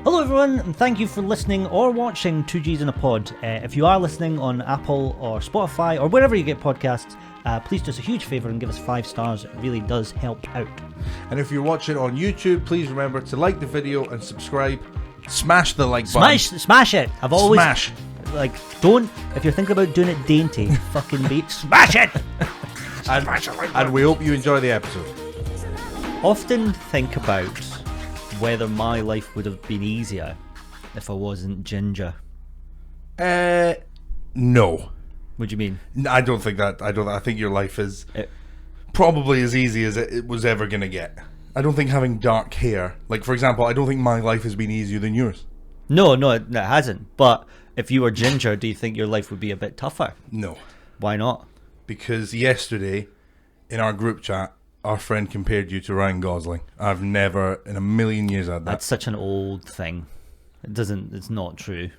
Hello everyone, and thank you for listening or watching 2Gs in a Pod. If you are listening on Apple or Spotify or wherever you get podcasts, please do us a huge favour and give us 5 stars. It really does help out. And if you're watching on YouTube, please remember to like the video and subscribe. Smash the like button. Smash it! I've always... Smash! Don't, if you're thinking about doing it dainty, fucking beat, smash it! And we hope you enjoy the episode. Often think about whether my life would have been easier if I wasn't ginger. No. What do you mean? I don't think that. I think your life is probably as easy as it was ever going to get. I don't think having dark hair, like for example, I don't think my life has been easier than yours. No, it hasn't. But if you were ginger, do you think your life would be a bit tougher? No. Why not? Because yesterday, in our group chat, our friend compared you to Ryan Gosling. I've never in a million years had that. That's such an old thing. It's not true.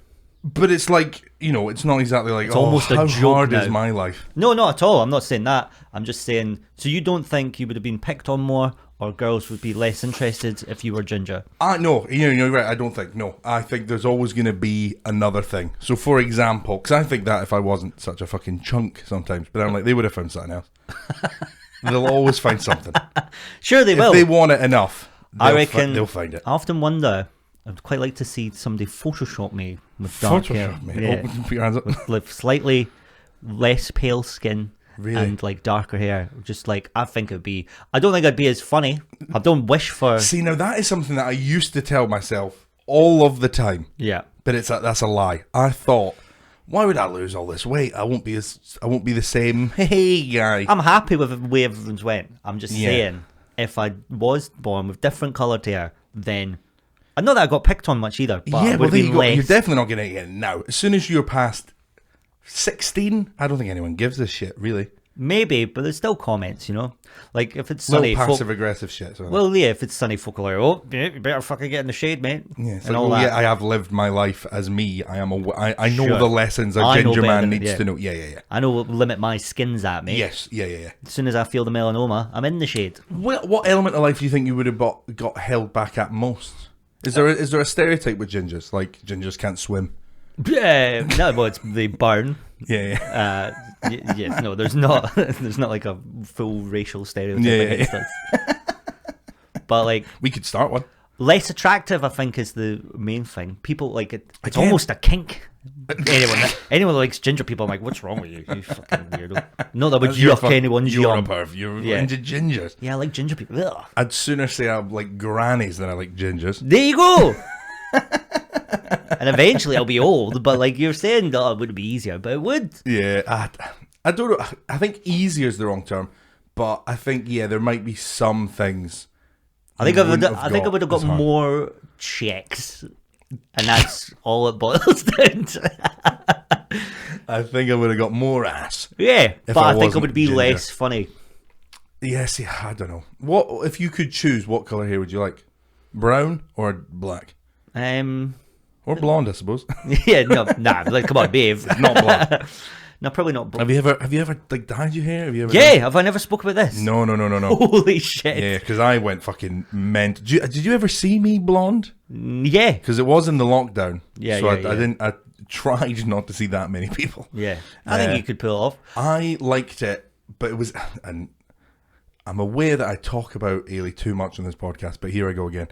But it's like, it's not exactly like, it's almost how a joke hard now. is my life? No, not at all. I'm not saying that. I'm just saying, so you don't think you would have been picked on more or girls would be less interested if you were ginger? No, you're right. I don't think. No, I think there's always going to be another thing. So, for example, because I think that if I wasn't such a fucking chunk sometimes, but I'm like, they would have found something else. They'll always find something. Sure, they will. If they want it enough, I reckon they'll find it. I often wonder, I'd quite like to see somebody Photoshop me with dark hair. Put your hands up. With slightly less pale skin. Really? And like darker hair. Just like, I think it'd be, I don't think I'd be as funny. I don't wish for... See, now that is something that I used to tell myself all of the time. Yeah. But that's a lie. I thought, why would I lose all this weight? I won't be the same hey guy. I'm happy with the way everyone's went. I'm just saying, if I was born with different coloured hair, then not that I got picked on much either. But yeah, well, you're definitely not going to get it now. As soon as you're past 16, I don't think anyone gives a shit, really. Maybe, but there's still comments, Like, if it's sunny... passive-aggressive shit. So. Well, yeah, if it's sunny, folk are like, oh, you better fucking get in the shade, mate. Yeah, and all that. Yeah, I have lived my life as me. I know the lessons a ginger man needs to know. Yeah. I know what limit my skin's at, mate. Yes, yeah. As soon as I feel the melanoma, I'm in the shade. What element of life do you think you would have got held back at most? Is there a stereotype with gingers? Like, gingers can't swim? Yeah, no, well, it's they burn. Yeah. Yes, no, there's not like a full racial stereotype against us. But like, we could start one. Less attractive, I think, is the main thing. People like it. It's almost a kink. Anyone that likes ginger people, I'm like, what's wrong with you? You fucking weirdo. Not that would yuck anyone's You're yum. a perv. You're into gingers. Yeah, I like ginger people. Ugh. I'd sooner say I like grannies than I like gingers. There you go. And eventually I'll be old, but like you're saying, it would be easier, but it would. Yeah, I don't know. I think easier is the wrong term, but I think there might be some things. I think I would have got more checks, and that's all it boils down to. I think I would have got more ass. Yeah, but I think it would be less funny. Yes, I don't know. What if you could choose? What color hair would you like? Brown or black? Or blonde, I suppose. Yeah, no, nah. Like, come on, babe. Not blonde. No, probably not blonde. Have you ever like dyed your hair? Have I never spoke about this? No. Holy shit. Yeah, because I went fucking mental. Did you ever see me blonde? Yeah. Because it was in the lockdown. Yeah, so yeah. I tried not to see that many people. Yeah. I think you could pull it off. I liked it, but it was, and I'm aware that I talk about Ailey too much on this podcast, but here I go again.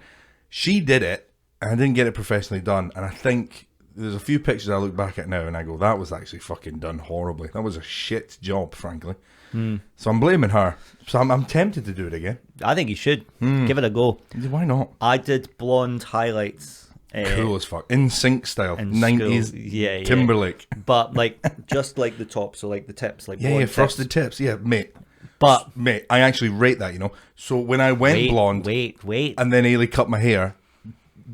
She did it, and I didn't get it professionally done, and I think there's a few pictures I look back at now and I go, that was actually fucking done horribly. That was a shit job, frankly. So I'm blaming her. So I'm tempted to do it again. I think you should. Give it a go. Why not? I did blonde highlights. Cool as fuck. In sync style. In 90s school. Yeah. Timberlake. But like, just like the top, so like the tips. Like yeah, frosted tips. Yeah, mate. But mate, I actually rate that, So when I went blonde. Wait. And then Ailey cut my hair,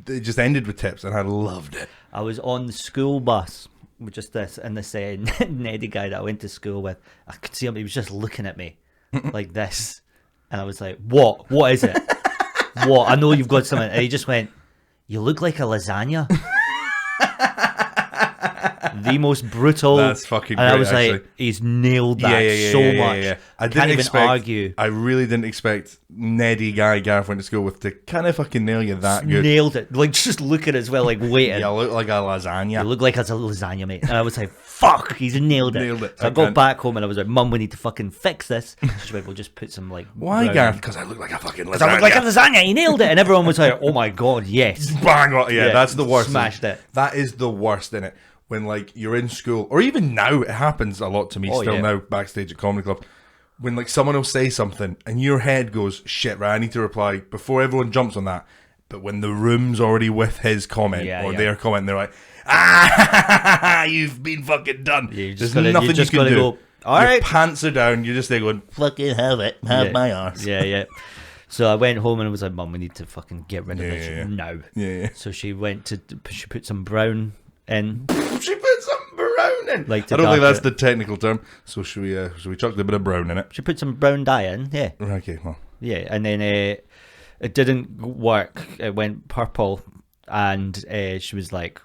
it just ended with tips, and I loved it. I was on the school bus with just this Neddy guy that I went to school with. I could see him; he was just looking at me like this, and I was like, "What? What is it? What? I know you've got something." And he just went, "You look like a lasagna." The most brutal. That's fucking And great, I was actually. like, he's nailed that much. I Can't didn't even argue. I really didn't expect Neddy guy Gareth went to school with to kind of fucking nail you that good. Nailed it. Like, just looking as well, like, waiting. You look like a lasagna. You look like a lasagna, mate. And I was like, fuck, he's nailed it. Nailed it. So I got back home and I was like, Mum, we need to fucking fix this. She went, we'll just put some, like, Why, brown- Gareth? Because I look like a fucking lasagna. Because I look like a lasagna. He nailed it. And everyone was like, oh my God, yes. Bang on. Yeah, Yeah, that's the worst. smashed it. That is the worst, in it. When, like, you're in school, or even now, it happens a lot to me still now, backstage at Comedy Club. When, like, someone will say something and your head goes, shit, right, I need to reply before everyone jumps on that. But when the room's already with his comment their comment, they're like, you've been fucking done. Yeah, There's nothing you can do. Go, all your right. pants are down. You're just there going, fucking have it. Have my arse. Yeah. So I went home and I was like, Mum, we need to fucking get rid of this now. Yeah. So she put some brown in. She put some brown in. Like I don't think that's it. the technical term. So should we chuck a bit of brown in it? She put some brown dye in, yeah. Okay, well. Yeah, and then it didn't work. It went purple, and she was like,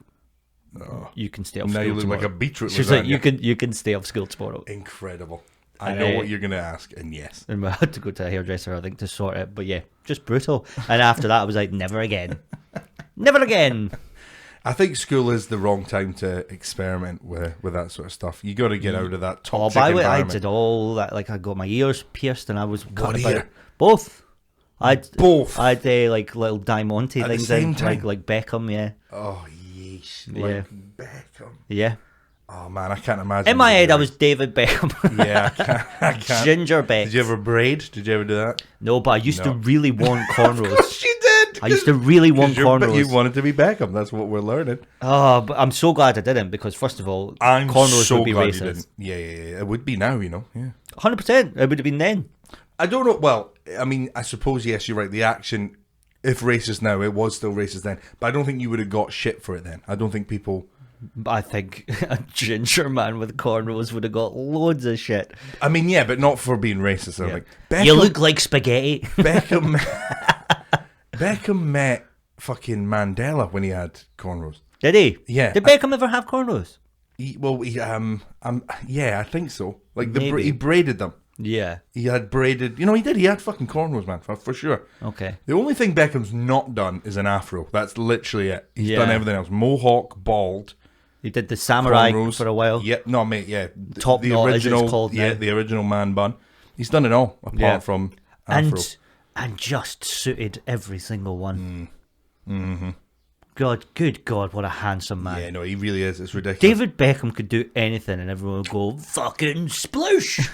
"You can stay off Now school you look tomorrow." like a beetroot. She was like, "You can stay off school tomorrow." Incredible. I know what you're going to ask, and yes. And we had to go to a hairdresser, I think, to sort it. But yeah, just brutal. And after that, I was like, never again. Never again. I think school is the wrong time to experiment with that sort of stuff. You got to get out of that toxic I environment. did all that. Like, I got my ears pierced, and I was What cut about ear? both. Both? I had like little Diamante At the things same in, time? like Beckham, yeah. Oh, yeesh. Yeah. Like Beckham. Yeah. Oh, man, I can't imagine. In my head, I was David Beckham. Yeah, I can't. Ginger Beck. Did you ever braid? Did you ever do that? No, but I used to really want Of cornrows. course you did. I used to really want cornrows. You wanted to be Beckham. That's what we're learning. Oh, but I'm so glad I didn't, because first of all, I'm cornrows so would be glad you racist. didn't. Yeah. It would be now, Yeah. 100%. It would have been then. I don't know. Well, I mean, I suppose, yes, you're right. The action, if racist now, it was still racist then. But I don't think you would have got shit for it then. I don't think people... I think a ginger man with cornrows would have got loads of shit. I mean, yeah, but not for being racist. Yeah. Like, Beckham, You look like spaghetti. Beckham met fucking Mandela when he had cornrows. Did he? Yeah. Did Beckham ever have cornrows? Yeah, I think so. Like, Maybe. he braided them. Yeah. He had braided... he did. He had fucking cornrows, man, for sure. Okay. The only thing Beckham's not done is an afro. That's literally it. He's Yeah. done everything else. Mohawk, bald, He did the samurai cornrows for a while. Yep. No, mate, yeah. Top knot, as it's called now. Yeah, the original man bun. He's done it all, apart from afro. And just suited every single one. Mm-hmm. God, good God, what a handsome man. Yeah, no, he really is. It's ridiculous. David Beckham could do anything and everyone would go, fucking sploosh.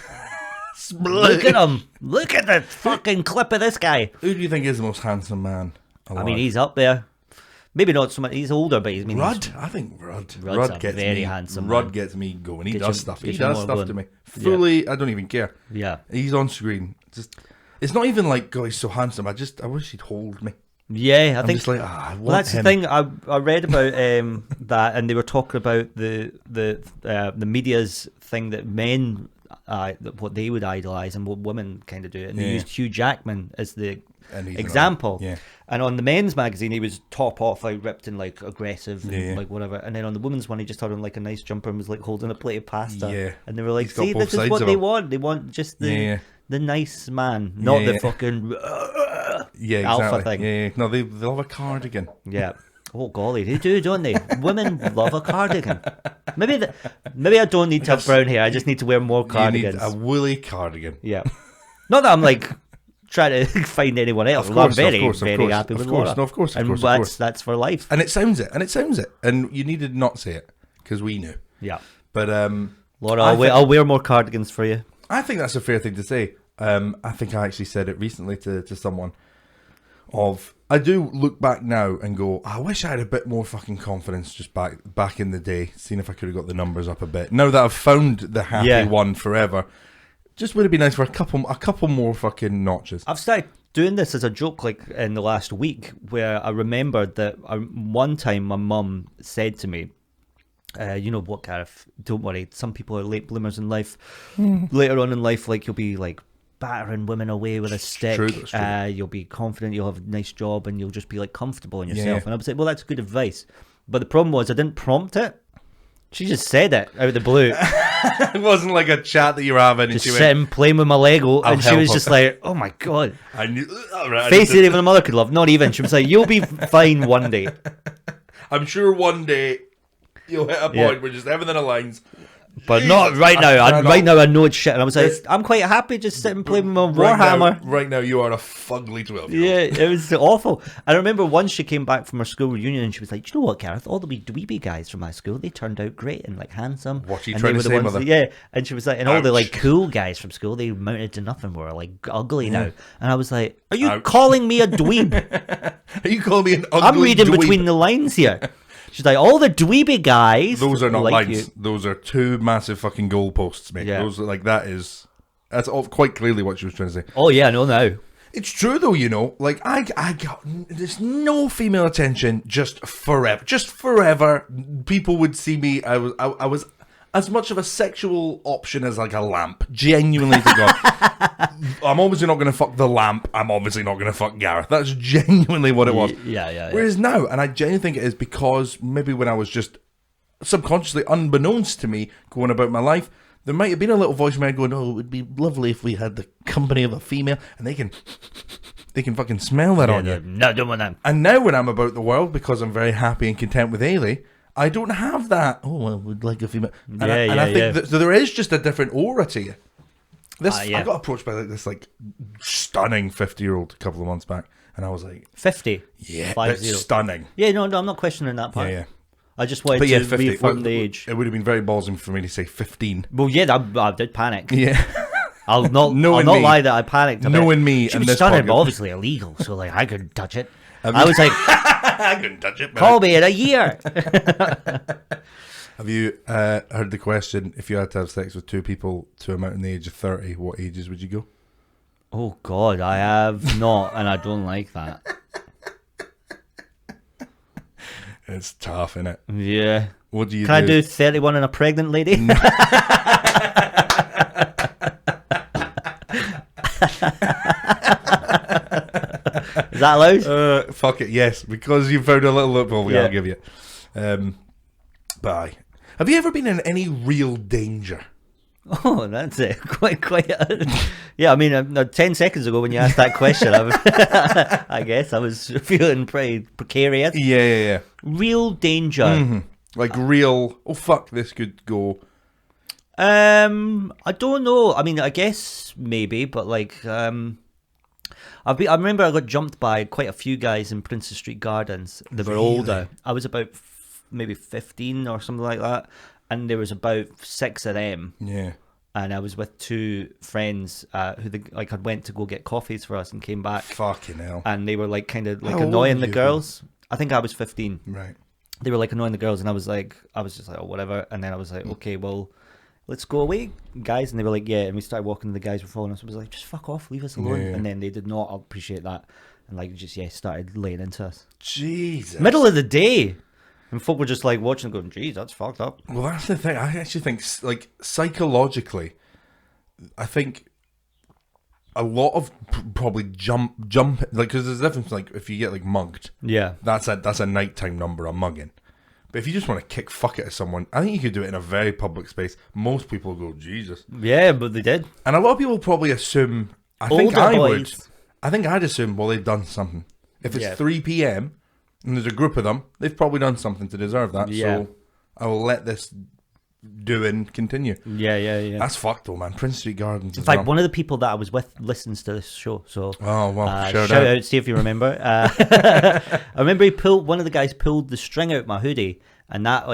Look at him. Look at the fucking clip of this guy. Who do you think is the most handsome man alive? I mean, he's up there. Maybe not so much. He's older, but Rudd? I think Rudd. Rudd's Rudd a gets very me. handsome Rudd man. gets me going. He Gets does you- stuff. He gets you does more stuff going. to me. Fully, I don't even care. Yeah. He's on screen. Just, it's not even like, God, he's so handsome. I wish he'd hold me. Yeah, I I'm think just like, I want well, that's him. the thing. I read about that, and they were talking about the media's thing that men, what they would idolize and what women kind of do, and they used Hugh Jackman as the And he's example. Yeah. And on the men's magazine, he was top off, like ripped and like aggressive, and Yeah. like whatever. And then on the women's one, he just had on like a nice jumper and was like holding a plate of pasta. Yeah. And they were like, He's got "See, both this is sides what of they him. want. They want just the Yeah. the nice man, not Yeah. the fucking Yeah, alpha exactly. thing." Yeah. No, they love a cardigan. Yeah. Oh golly, they do, don't they? Women love a cardigan. Maybe I don't need to have brown hair. I just need to wear more cardigans. You need a woolly cardigan. Yeah. Not that I'm like trying to find anyone else. Of Well, course, I'm very, of course, of very course, happy of with course. Laura. No, of course, of and course, of that's course. that's for life. And it sounds it. And you needed not say it because we knew. Yeah. But Laura, I'll wear more cardigans for you. I think that's a fair thing to say. I think I actually said it recently to someone. I do look back now and go, I wish I had a bit more fucking confidence just back in the day, seeing if I could have got the numbers up a bit. Now that I've found the happy one forever, just would have been nice for a couple more fucking notches. I've started doing this as a joke like in the last week, where I remembered that one time my mum said to me, you know what, Gareth, don't worry, some people are late bloomers in life. Later on in life, like you'll be like battering women away with a stick. That's true. You'll be confident, you'll have a nice job, and you'll just be like comfortable in yourself. Yeah. And I was like, well, that's good advice. But the problem was I didn't prompt it. She just said it out of the blue. It wasn't like a chat that you were having. Just and she sitting playing with my Lego, I'll and she help was her. just like, "Oh my god." I knew. All right, Face that even a mother could love. Not even. She was like, "You'll be fine one day." I'm sure one day you'll hit a point where just everything aligns. But not right now. Right now I know it's shit. And I was like, It's- I'm quite happy just sitting playing with my Right now, Warhammer. right now, you are a fugly 12-year-old. Yeah, it was awful. I remember once she came back from her school reunion and she was like, "Do you know what, Gareth? All the wee dweeby guys from my school, they turned out great and like handsome." What are you and trying they to were the say, ones mother? Yeah, and she was like, and all the Ouch. like cool guys from school, they mounted to nothing. Were like ugly now. And I was like, "Are you Ouch. calling me a dweeb?" Are you calling me an ugly I'm reading dweeb? between the lines here. She's like, "All the dweeby guys." Those are not like lines. you." Those are two massive fucking goalposts, mate. Yeah. Those are like that's all, quite clearly what she was trying to say. Oh yeah, I know now. It's true though, you know. Like I got there's no female attention just forever. People would see me. I was as much of a sexual option as like a lamp. Genuinely to God. I'm obviously not going to fuck the lamp. I'm obviously not going to fuck Gareth. That's genuinely what it was. Yeah. Whereas now, and I genuinely think it is because maybe when I was just subconsciously, unbeknownst to me, going about my life, there might have been a little voice in my head going, "Oh, it would be lovely if we had the company of a female," and they can fucking smell that on you. No, don't want that. And now when I'm about the world, because I'm very happy and content with Ailey, I don't have that. Oh, I would like a female. And I think that, so there is just a different aura to you. I got approached by like this like stunning 50-year-old a couple of months back, and I was like, 50. yeah, 50. that's stunning. Yeah, no, I'm not questioning that part. Yeah. I just wanted But yeah, to 50. reaffirm the age. It would have been very ballsy for me to say 15. Well, yeah, I did panic. Yeah. I'll not Knowing me. lie that I panicked a bit. Knowing me She and was this stunning, podcast. but obviously illegal, so like I couldn't touch it. I was like, I couldn't touch it. call me in a year. Have you heard the question, if you had to have sex with two people to amount in the age of 30, what ages would you go? Oh, God, I have not, and I don't like that. It's tough, innit? Yeah. What do you Can I do 31 and a pregnant lady? No. Is that allowed? Fuck it, yes. Because you found a little loophole, Yeah. I'll give you. But aye. Have you ever been in any real danger? Oh, that's it. Quite. Yeah, I mean, 10 seconds ago when you asked that question, I guess I was feeling pretty precarious. Yeah. Real danger. Mm-hmm. Like real, oh fuck, this could go. I don't know. I mean, I guess maybe, but like, I remember I got jumped by quite a few guys in Princess Street Gardens. They were older. I was about maybe 15 or something like that, and there was about 6 of them. Yeah. And I was with 2 friends who had went to go get coffees for us and came back. Fucking hell. And they were like kind of like How old annoying were the you girls. I think I was 15. Right. They were like annoying the girls, and I was just like, oh, whatever. And then I was like, okay, well, let's go away, guys. And they were like, yeah. And we started walking, and the guys were following us. I was like, just fuck off, leave us alone. Yeah. And then they did not appreciate that, and like just started laying into us. Jesus. Middle of the day, and folk were just like watching, going, geez, that's fucked up. Well, that's the thing. I actually think, like, psychologically, I think a lot of probably jump, like, because there's a difference. Like, if you get like mugged, Yeah, that's a nighttime number, a mugging. But if you just want to kick fuck it at someone, I think you could do it in a very public space. Most people go, Jesus. yeah, but they did. And a lot of people probably assume, I Older think I would. boys. I think I'd assume, well, they've done something. If it's Yeah. 3 p.m. and there's a group of them, they've probably done something to deserve that. Yeah. So I will let this doing continue. Yeah. That's fucked though, man. Prince Street Gardens. In fact, one of the people that I was with listens to this show, so Oh well, shout out, see if you remember. I remember one of the guys pulled the string out my hoodie, and that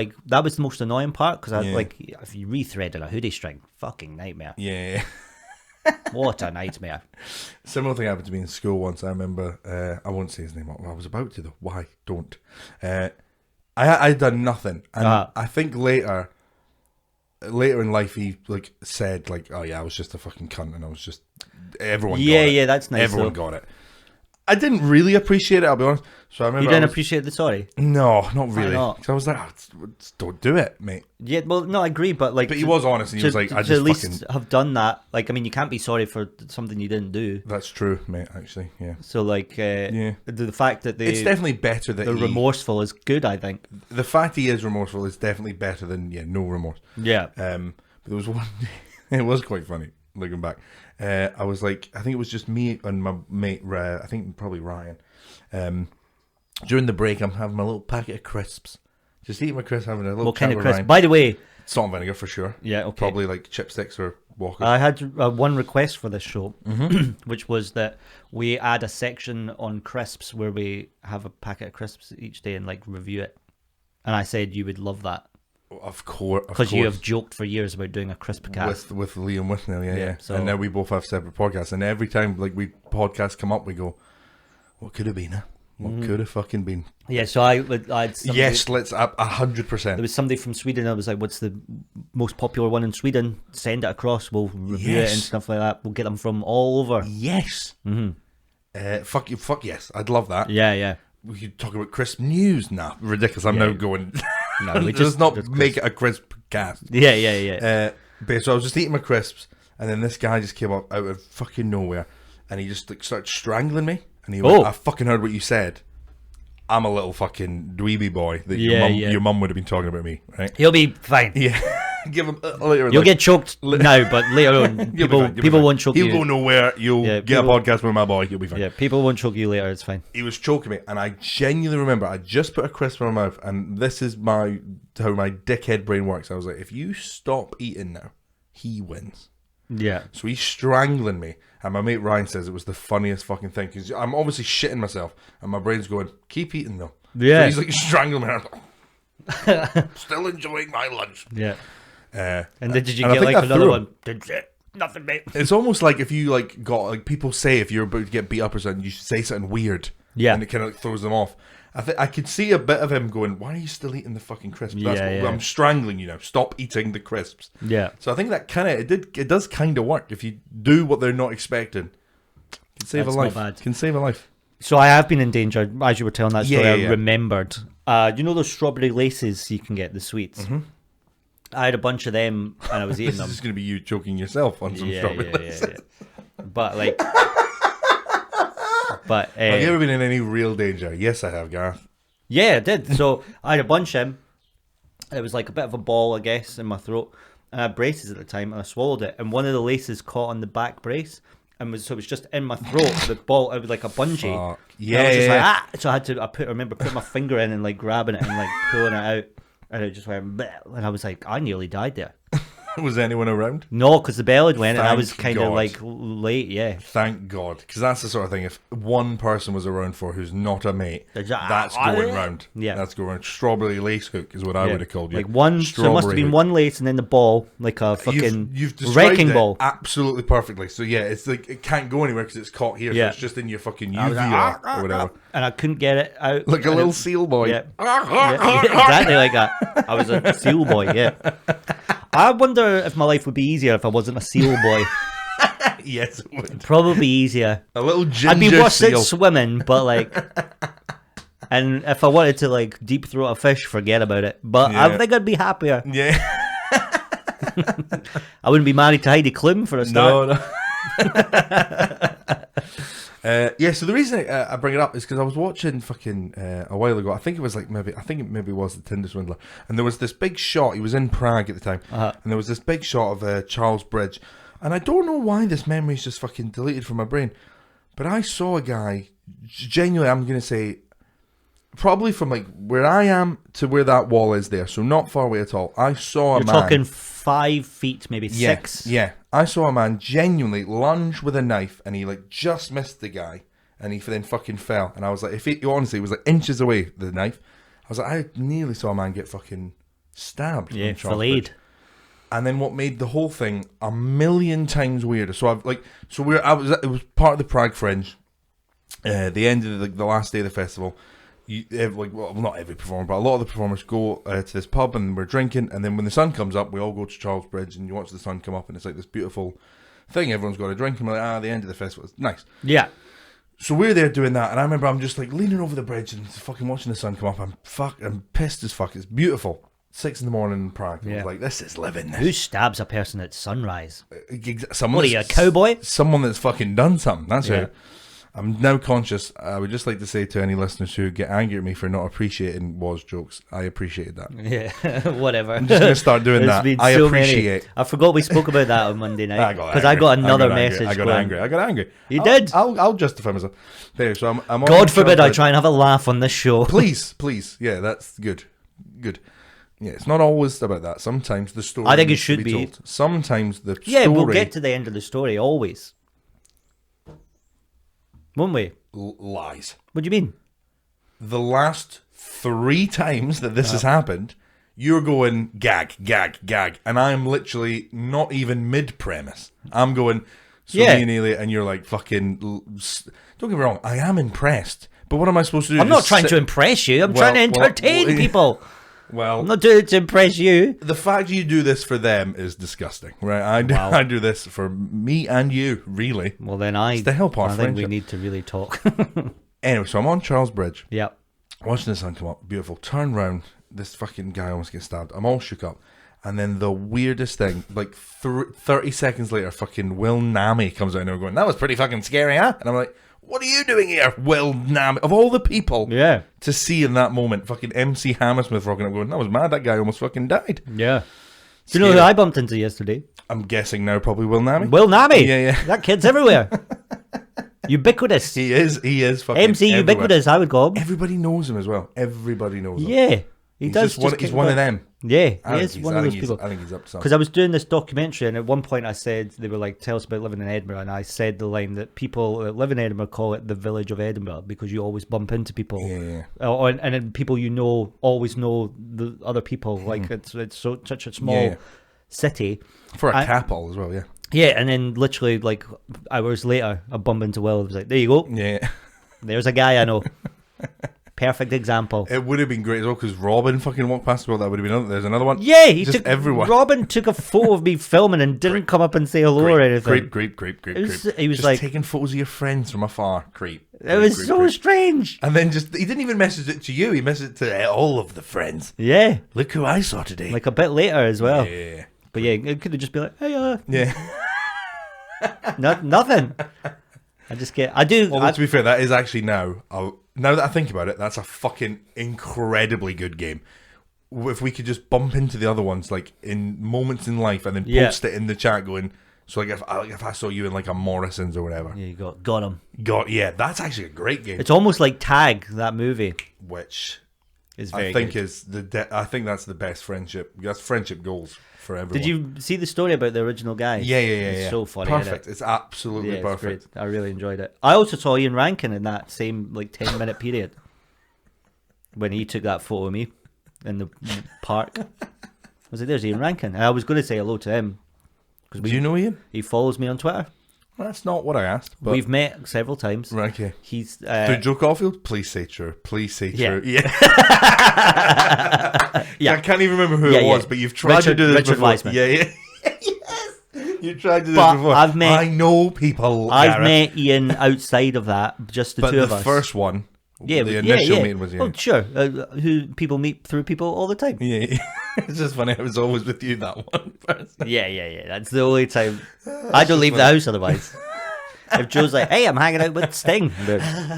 was the most annoying part because if you rethreaded a hoodie string, fucking nightmare. Yeah. What a nightmare. Similar thing happened to me in school once. I remember. I won't say his name. I was about to though. Why? Don't. I'd done nothing, and I think later in life he like said like, oh yeah, I was just a fucking cunt, and I was just everyone. Yeah, got it. yeah, that's nice. Everyone though. got it. I didn't really appreciate it, I'll be honest. So I remember You didn't appreciate the sorry? No, not really. not? 'Cause I was like, don't do it, mate. Yeah, well, no, I agree, but like... But he was honest, and he was like, I to just at least fucking... have done that. Like, I mean, you can't be sorry for something you didn't do. That's true, mate, actually, yeah. So, like, the fact that It's definitely better that they're remorseful is good, I think. The fact he is remorseful is definitely better than, no remorse. Yeah. But there was one... it was quite funny, looking back. I was like, I think it was just me and my mate, I think probably Ryan. During the break, I'm having my little packet of crisps. Just eating my crisps, having a little What kind of with crisp? Ryan. By the way... Salt and vinegar, for sure. Yeah, okay. Probably like chipsticks or Walkers. I had one request for this show, which was that we add a section on crisps where we have a packet of crisps each day and like review it. And I said you would love that. Of course. Because you have joked for years about doing a crisp cast. With Liam Withnell, yeah. So, and now we both have separate podcasts. And every time like podcasts come up, we go, what could have been, huh? What could have fucking been? Yeah, so I'd yes, let's 100%. There was somebody from Sweden. I was like, "What's the most popular one in Sweden? Send it across. We'll review it and stuff like that. We'll get them from all over." Yes. Fuck yes. I'd love that. Yeah. We could talk about crisp news. Nah, ridiculous. I'm now going. No, we just make it a crisp cast. Yeah. But so I was just eating my crisps, and then this guy just came up out of fucking nowhere, and he just like started strangling me. And he went, I fucking heard what you said. I'm a little fucking dweeby boy that your mum would have been talking about me, right? He'll be fine. Yeah. Give him later. You'll get choked now, but later on, people won't choke you. He'll go nowhere. You'll get a podcast with my boy. You'll be fine. Yeah, people won't choke you later. It's fine. He was choking me, and I genuinely remember I just put a crisp in my mouth, and this is how my dickhead brain works. I was like, if you stop eating now, he wins. Yeah. So he's strangling me, and my mate Ryan says it was the funniest fucking thing because I'm obviously shitting myself, and my brain's going, keep eating though. Yeah. So he's like strangling me. And I'm like, still enjoying my lunch. Yeah. And did you get like another one? Nothing, mate. It's almost like if you like got like people say if you're about to get beat up or something, you say something weird. Yeah. And it kind of like throws them off. I could see a bit of him going, why are you still eating the fucking crisps? I'm strangling you now. Stop eating the crisps. Yeah. So I think that kind of it does kind of work if you do what they're not expecting. Can save a life. Not bad. Can save a life. So I have been in danger as you were telling that story. Yeah. I remembered. You know those strawberry laces you can get, the sweets. Mm-hmm. I had a bunch of them and I was eating them. This is going to be you choking yourself on some strawberry laces. Yeah. But like. But have you ever been in any real danger? Yes, I have, Gareth. Yeah, I did. So I had a bunch of them. It was like a bit of a ball, I guess, in my throat. And I had braces at the time, and I swallowed it. And one of the laces caught on the back brace, and so it was just in my throat. The ball, it was like a bungee. Fuck. Yeah. Like, So I had to. I remember putting my finger in and like grabbing it and like pulling it out, and it just went. Bleh, and I was like, I nearly died there. Was anyone around? No, because the bell had went, and I was Thank kind of God. like late. Yeah. Thank God, because that's the sort of thing. If one person was around for who's not a mate, that's going round. Yeah, that's going round. Strawberry lace hook is what I would have called you. Like one, so it must have been one lace and then the ball, like a fucking you've wrecking ball. Absolutely perfectly. So yeah, it's like it can't go anywhere because it's caught here. So it's just in your fucking uvula or whatever. And I couldn't get it out. Like a little seal boy. Yeah. Exactly like that. I was a seal boy. Yeah. I wonder if my life would be easier if I wasn't a seal boy. Yes, it would. Probably easier. A little ginger I'd be worse seal. at swimming, but like, and if I wanted to like deep throat a fish, forget about it. But I think I'd be happier. Yeah. I wouldn't be married to Heidi Klum for a start. No. So the reason I bring it up is because I was watching fucking a while ago. I think it was maybe it was the Tinder Swindler, and there was this big shot. He was in Prague at the time, and there was this big shot of Charles Bridge, and I don't know why this memory's just fucking deleted from my brain, but I saw a guy. Genuinely, I'm gonna say, probably from like where I am to where that wall is there, so not far away at all. I saw a man. You're talking 5 feet, maybe 6. Yeah. I saw a man genuinely lunge with a knife, and he like just missed the guy, and he then fucking fell. And I was like, if he honestly was like inches away, the knife, I was like, I nearly saw a man get fucking stabbed. Yeah, filleted. And then what made the whole thing a million times weirder? So it was part of the Prague Fringe, the end of the last day of the festival. Not every performer, but a lot of the performers go to this pub and we're drinking, and then when the sun comes up, we all go to Charles Bridge and you watch the sun come up, and it's like this beautiful thing. Everyone's got a drink, and we're like, the end of the festival is nice. Yeah. So we're there doing that, and I remember I'm just like leaning over the bridge and fucking watching the sun come up. I'm pissed as fuck. It's beautiful. 6 a.m. in Prague. I was like, this is living. Who stabs a person at sunrise? Someone What are you, a cowboy? Someone that's fucking done something. That's Yeah. who. I'm now conscious. I would just like to say to any listeners who get angry at me for not appreciating Waugh's jokes, I appreciated that. Yeah, whatever. I'm just going to start doing that. I appreciate. I forgot we spoke about that on Monday night. Because I got another message. I got angry. You did? I'll justify myself. Anyway, so I'm on God forbid I try and have a laugh on this show. Please. Yeah, that's good. Good. Yeah, it's not always about that. Sometimes the story I think it needs to should be. told. Sometimes the story... Yeah, we'll get to the end of the story, always. Won't we? Lies. What do you mean? The last 3 times that this has happened, you're going gag, and I'm literally not even mid-premise. I'm going, so me and Ailey, and you're like fucking... Don't get me wrong, I am impressed, but what am I supposed to do? I'm not trying to impress you. I'm trying to entertain people. Well, I'm not doing it to impress you. The fact you do this for them is disgusting, right? I do this for me and you, really. Well, then it's to help our friendship. I think we need to really talk. Anyway, so I'm on Charles Bridge. Yep. Watching the sun come up, beautiful. Turn round, this fucking guy almost gets stabbed. I'm all shook up. And then the weirdest thing, like 30 seconds later, fucking Will Nami comes out and we're going, that was pretty fucking scary, huh? And I'm like, what are you doing here, Will Nami? Of all the people to see in that moment, fucking MC Hammersmith rocking up going, that was mad, that guy almost fucking died. Yeah. Do you know who I bumped into yesterday? I'm guessing now probably Will Nami. Will Nami? Yeah. That kid's everywhere. Ubiquitous. He is fucking MC everywhere. Ubiquitous, I would call him. Everybody knows him as well. Everybody knows him. Yeah. He's one of them. Yeah, he is one of those people. I think he's up to something. Because I was doing this documentary, and at one point I said, they were like, tell us about living in Edinburgh, and I said the line that people that live in Edinburgh call it the village of Edinburgh, because you always bump into people. Yeah. And then people you know always know the other people. Like, it's such a small city. For a capital as well, yeah. Yeah, and then literally, like, hours later, I bump into Will. I was like, there you go. Yeah. There's a guy I know. Perfect example. It would have been great as well because Robin fucking walked past as well. That would have been there's another one. Yeah, everyone. Robin took a photo of me filming and didn't come up and say hello or anything. Creep. He was just like taking photos of your friends from afar. Creep. It was so strange. And then he didn't even message it to you. He messaged it to all of the friends. Yeah. Look who I saw today. Like a bit later as well. Yeah. But yeah, it could have just been like, hey, yeah. Nothing. Although to be fair, that is actually now that I think about it, that's a fucking incredibly good game. If we could just bump into the other ones like in moments in life and then post it in the chat going, so like if I saw you in like a Morrison's or whatever. Yeah, you got him. That's actually a great game. It's almost like Tag, that movie. Which is very good. I think that's the best friendship. That's friendship goals for everyone. Did you see the story about the original guy? Yeah. It's so funny. Perfect. It's absolutely perfect. It's great. I really enjoyed it. I also saw Ian Rankin in that same like 10-minute period when he took that photo of me in the park. I was like, there's Ian Rankin. And I was going to say hello to him. Do you know Ian? He follows me on Twitter. That's not what I asked. But... We've met several times. Right, okay. He's through Joe Caulfield? Please say true. Please say true. Yeah. I can't even remember who it was, but you've tried to do this Richard before. Weissman. Yeah. Yes. You tried to do this before. I know people. I've met Ian outside of that, just the two of us. But the first one, the initial meeting was Ian. Oh, sure. Who people meet through people all the time. Yeah. It's just funny. I was always with you that one person. Yeah. That's the only time. I don't leave the house otherwise. If Joe's like, hey, I'm hanging out with Sting.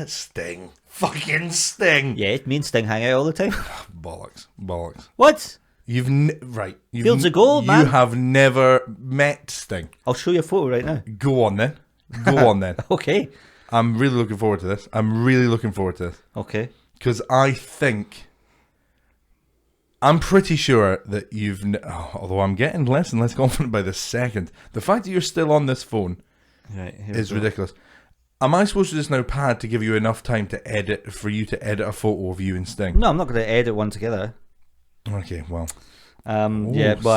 Sting. Fucking Sting. Yeah, me and Sting hang out all the time. Bollocks. What? Fields of gold, man. You have never met Sting. I'll show you a photo right now. Go on then. Okay. I'm really looking forward to this. Okay. Because I'm pretty sure that although I'm getting less and less confident by the second, the fact that you're still on this phone is ridiculous. Am I supposed to just now pad to give you enough time for you to edit a photo of you and Sting? No, I'm not going to edit one together. Okay, well. I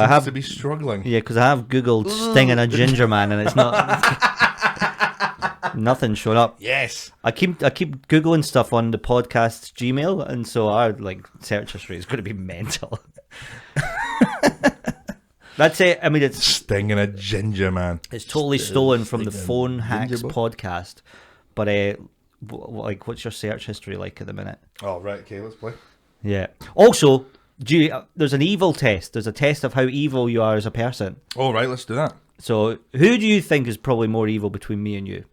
have to be struggling. Yeah, because I have Googled Sting and a ginger man, and it's not. Nothing showed up. Yes. I keep Googling stuff on the podcast Gmail, and so our search history is going to be mental. That's it. I mean, it's Sting and a ginger man. It's totally stolen from the Phone Hacks podcast. But Like, what's your search history like at the minute? Oh, right. Okay, let's play. Yeah. Also, there's an evil test. There's a test of how evil you are as a person. All right, let's do that. So, who do you think is probably more evil between me and you?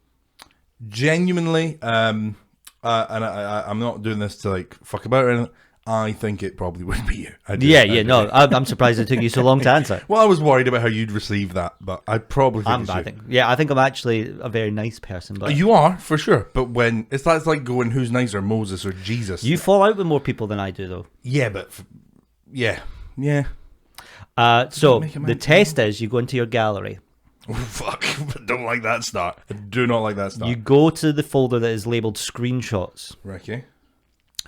Genuinely, and I'm not doing this to like fuck about or anything. I think it probably would be you. I do. No, I'm surprised it took you so long to answer. Well, I was worried about how you'd receive that, but I probably think it's you. I think I'm actually a very nice person. But You are, for sure. But when it's like going, who's nicer, Moses or Jesus? You fall out with more people than I do, though. Yeah, but yeah. So the test is you go into your gallery. Oh, fuck. I don't like that start. I do not like that start. You go to the folder that is labeled screenshots. Right, okay.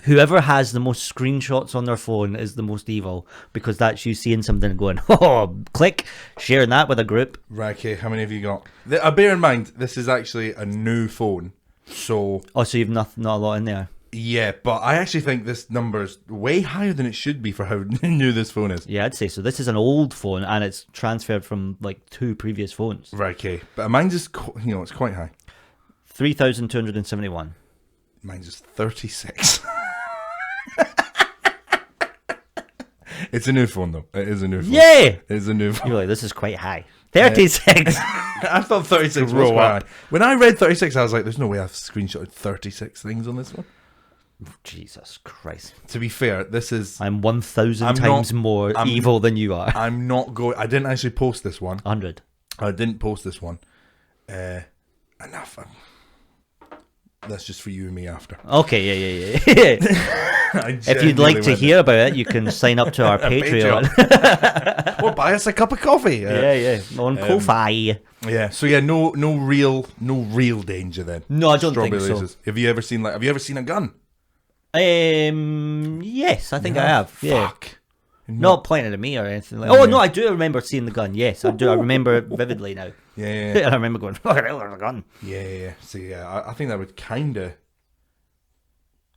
Whoever has the most screenshots on their phone is the most evil, because that's you seeing something and going, oh, click, sharing that with a group. Right, okay. How many have you got? Bear in mind, this is actually a new phone. So you've not a lot in there. Yeah, but I actually think this number is way higher than it should be for how new this phone is. Yeah, I'd say so. This is an old phone, and it's transferred from like 2 previous phones. Right, okay. But mine's just, it's quite high. 3,271. Mine's just 36. It's a new phone, though. It is a new phone. Yeah! It is a new phone. You're like, this is quite high. 36! I thought 36 was quite high. When I read 36, I was like, there's no way I've screenshotted 36 things on this one. Jesus Christ. To be fair, this is... I'm 1,000 times more evil than you are. I'm not going... I didn't actually post this one. 100. I didn't post this one. Enough. That's just for you and me after. Okay, yeah. If you'd like to hear about it, you can sign up to our Patreon. Or buy us a cup of coffee. Yeah. On Ko-Fi. Yeah. So yeah, no real danger then. No, I don't think so. Have you ever seen a gun? Yes, I think I have. Yeah. Fuck. Not pointed at me or anything like. Oh no, I do remember seeing the gun. Yes, I do. I remember it vividly now. Yeah. I remember going, "Oh, there's a gun." Yeah. So yeah, I think that would kind of.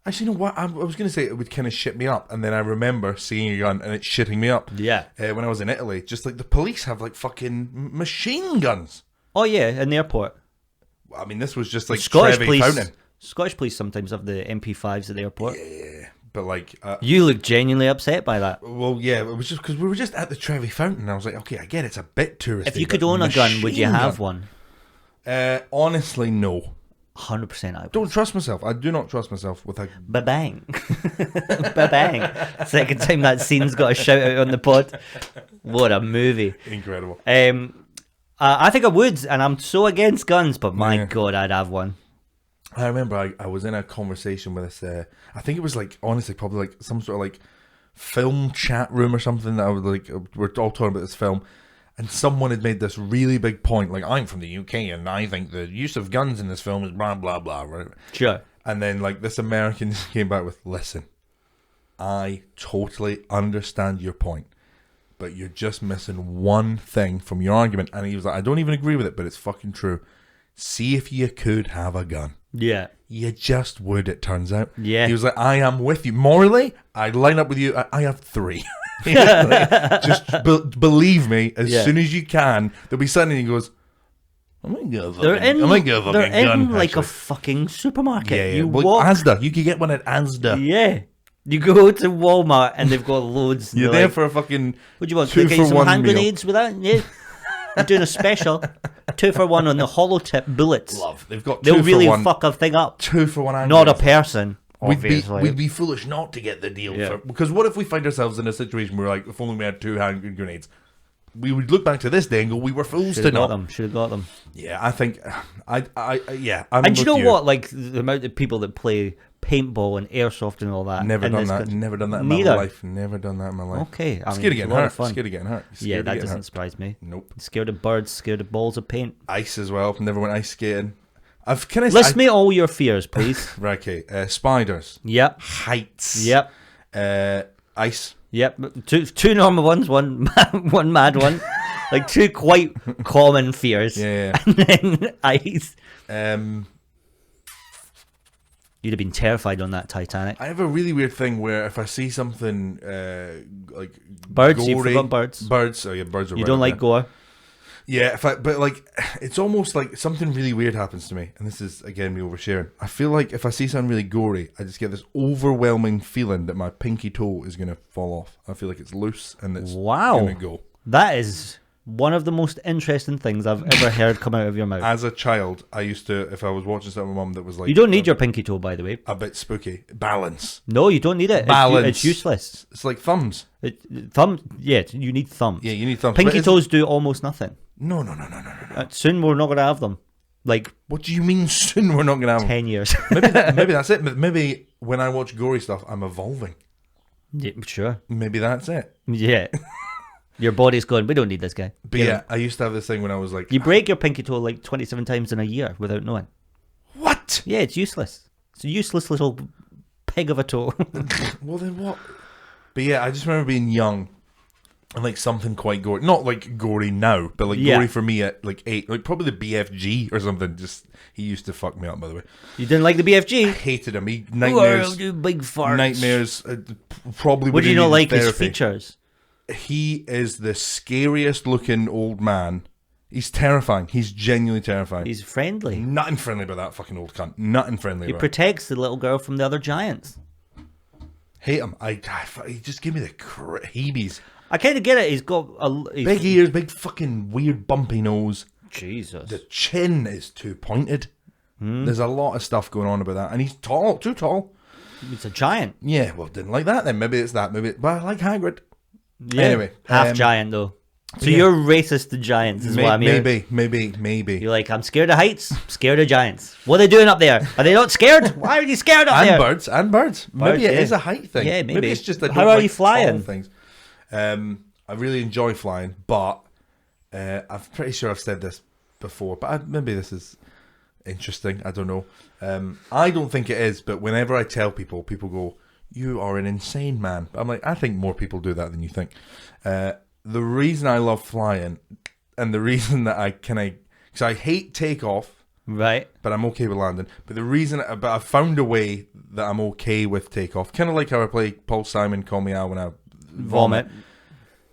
Actually, you know what? I was going to say it would kind of shit me up, and then I remember seeing a gun and it shitting me up. Yeah. When I was in Italy, just like the police have like fucking machine guns. Oh yeah, in the airport. I mean, this was just like Scottish Trevi police. Fountain. Scottish police sometimes have the MP5s at the airport. Yeah. But like, you look genuinely upset by that. Well, yeah, it was just because we were just at the Trevi Fountain. And I was like, okay, I get it's a bit touristy. If you could own a gun, would you have one? Honestly, no. 100% I would. Don't trust myself. I do not trust myself with a ba-bang. Ba-bang. Second time that scene's got a shout out on the pod. What a movie. Incredible. I think I would, and I'm so against guns, but my God, I'd have one. I remember I was in a conversation with this, I think it was like, honestly, probably like some sort of like film chat room or something that I was like, we're all talking about this film, and someone had made this really big point, like, I'm from the UK and I think the use of guns in this film is blah, blah, blah, right? Sure. And then like this American came back with, listen, I totally understand your point, but you're just missing one thing from your argument. And he was like, I don't even agree with it, but it's fucking true. See if you could have a gun. Yeah. You just would, it turns out. Yeah. He was like, I am with you. Morally, I'd line up with you. I have 3. Just believe me, as soon as you can, there'll be something and he goes, I might get a fucking gun. Like a fucking supermarket. Yeah. You well, walk... Asda. You could get one at Asda. Yeah. You go to Walmart and they've got loads. You're there for a fucking what do you want? 2 Get for some 1 hand meal. grenades with that? Yeah. They're doing a special 2 for 1 on the hollow tip bullets. Love. They've got 2 They'll really for 1. fuck a thing up. 2 for 1. Not a person. We'd be foolish not to get the deal because what if we find ourselves in a situation where like if only we had 2 hand grenades, we would look back to this day and go, we were fools to not. Should have got them. Yeah, I think I'm and do you know what? Like the amount of people that play paintball and airsoft and all that. Never done that. Never done that in my life. Never done that in my life. Okay, scared of getting hurt. Scared of getting hurt. Yeah, that doesn't surprise me. Nope. Scared of birds. Scared of balls of paint. Ice as well. Never went ice skating. List me all your fears, please. Right, okay. Spiders. Yep. Heights. Yep. Ice. Yep. Two normal ones, one mad one. Like 2 quite common fears. Yeah. And then ice. You'd have been terrified on that Titanic. I have a really weird thing where if I see something like birds, gory, you forgot birds. Birds. Oh yeah, birds are. You don't like gore. Yeah, but like, it's almost like something really weird happens to me, and this is again me oversharing. I feel like if I see something really gory, I just get this overwhelming feeling that my pinky toe is gonna fall off. I feel like it's loose and it's gonna go. That is one of the most interesting things I've ever heard come out of your mouth. As a child, I used to, if I was watching something with my mum that was like, you don't need your pinky toe, by the way. a bit spooky. Balance. No, you don't need it. Balance. It's useless. It's like thumbs. Yeah, you need thumbs. Yeah, you need thumbs. Pinky toes do almost nothing. No. Soon we're not going to have them. Like, what do you mean soon we're not going to have them? 10 years. maybe that's it. Maybe when I watch gory stuff, I'm evolving. Yeah, sure. Maybe that's it. Yeah. Your body's going, we don't need this guy. But yeah, I used to have this thing when I was like... You break your pinky toe like 27 times in a year without knowing. What? Yeah, it's useless. It's a useless little pig of a toe. Well, then what? But yeah, I just remember being young and like something quite gory. Not like gory now, but like gory for me at like 8. Like probably the BFG or something. Just, he used to fuck me up, by the way. You didn't like the BFG? I hated him. He nightmares. I'll do big farts. Nightmares. Probably. What do you not like his features? He is the scariest looking old man. He's terrifying. He's genuinely terrifying. He's friendly. Nothing friendly about that fucking old cunt. Nothing friendly He about protects the little girl from the other giants. Hate him. He just give me the heebies. I kind of get it. He's got big ears, big fucking weird bumpy nose. Jesus. The chin is too pointed. There's a lot of stuff going on about that. And he's tall, too tall. He's a giant. Yeah, well, didn't like that then. Maybe it's that. But I like Hagrid. Yeah. Anyway. Half giant, though. So you're racist to giants, is what I'm hearing. Maybe. You're like, I'm scared of heights, scared of giants. What are they doing up there? Are they not scared? Why are you scared up there? And birds. Maybe it is a height thing. Yeah, maybe. It's just how are you flying? Things. I really enjoy flying, but I'm pretty sure I've said this before, but maybe this is interesting. I don't know. I don't think it is, but whenever I tell people, people go, "You are an insane man." I'm like, I think more people do that than you think. The reason I love flying, and the reason that because I hate takeoff, right? But I'm okay with landing. But I've found a way that I'm okay with takeoff. Kind of like how I play Paul Simon, "Call Me Out" when I vomit.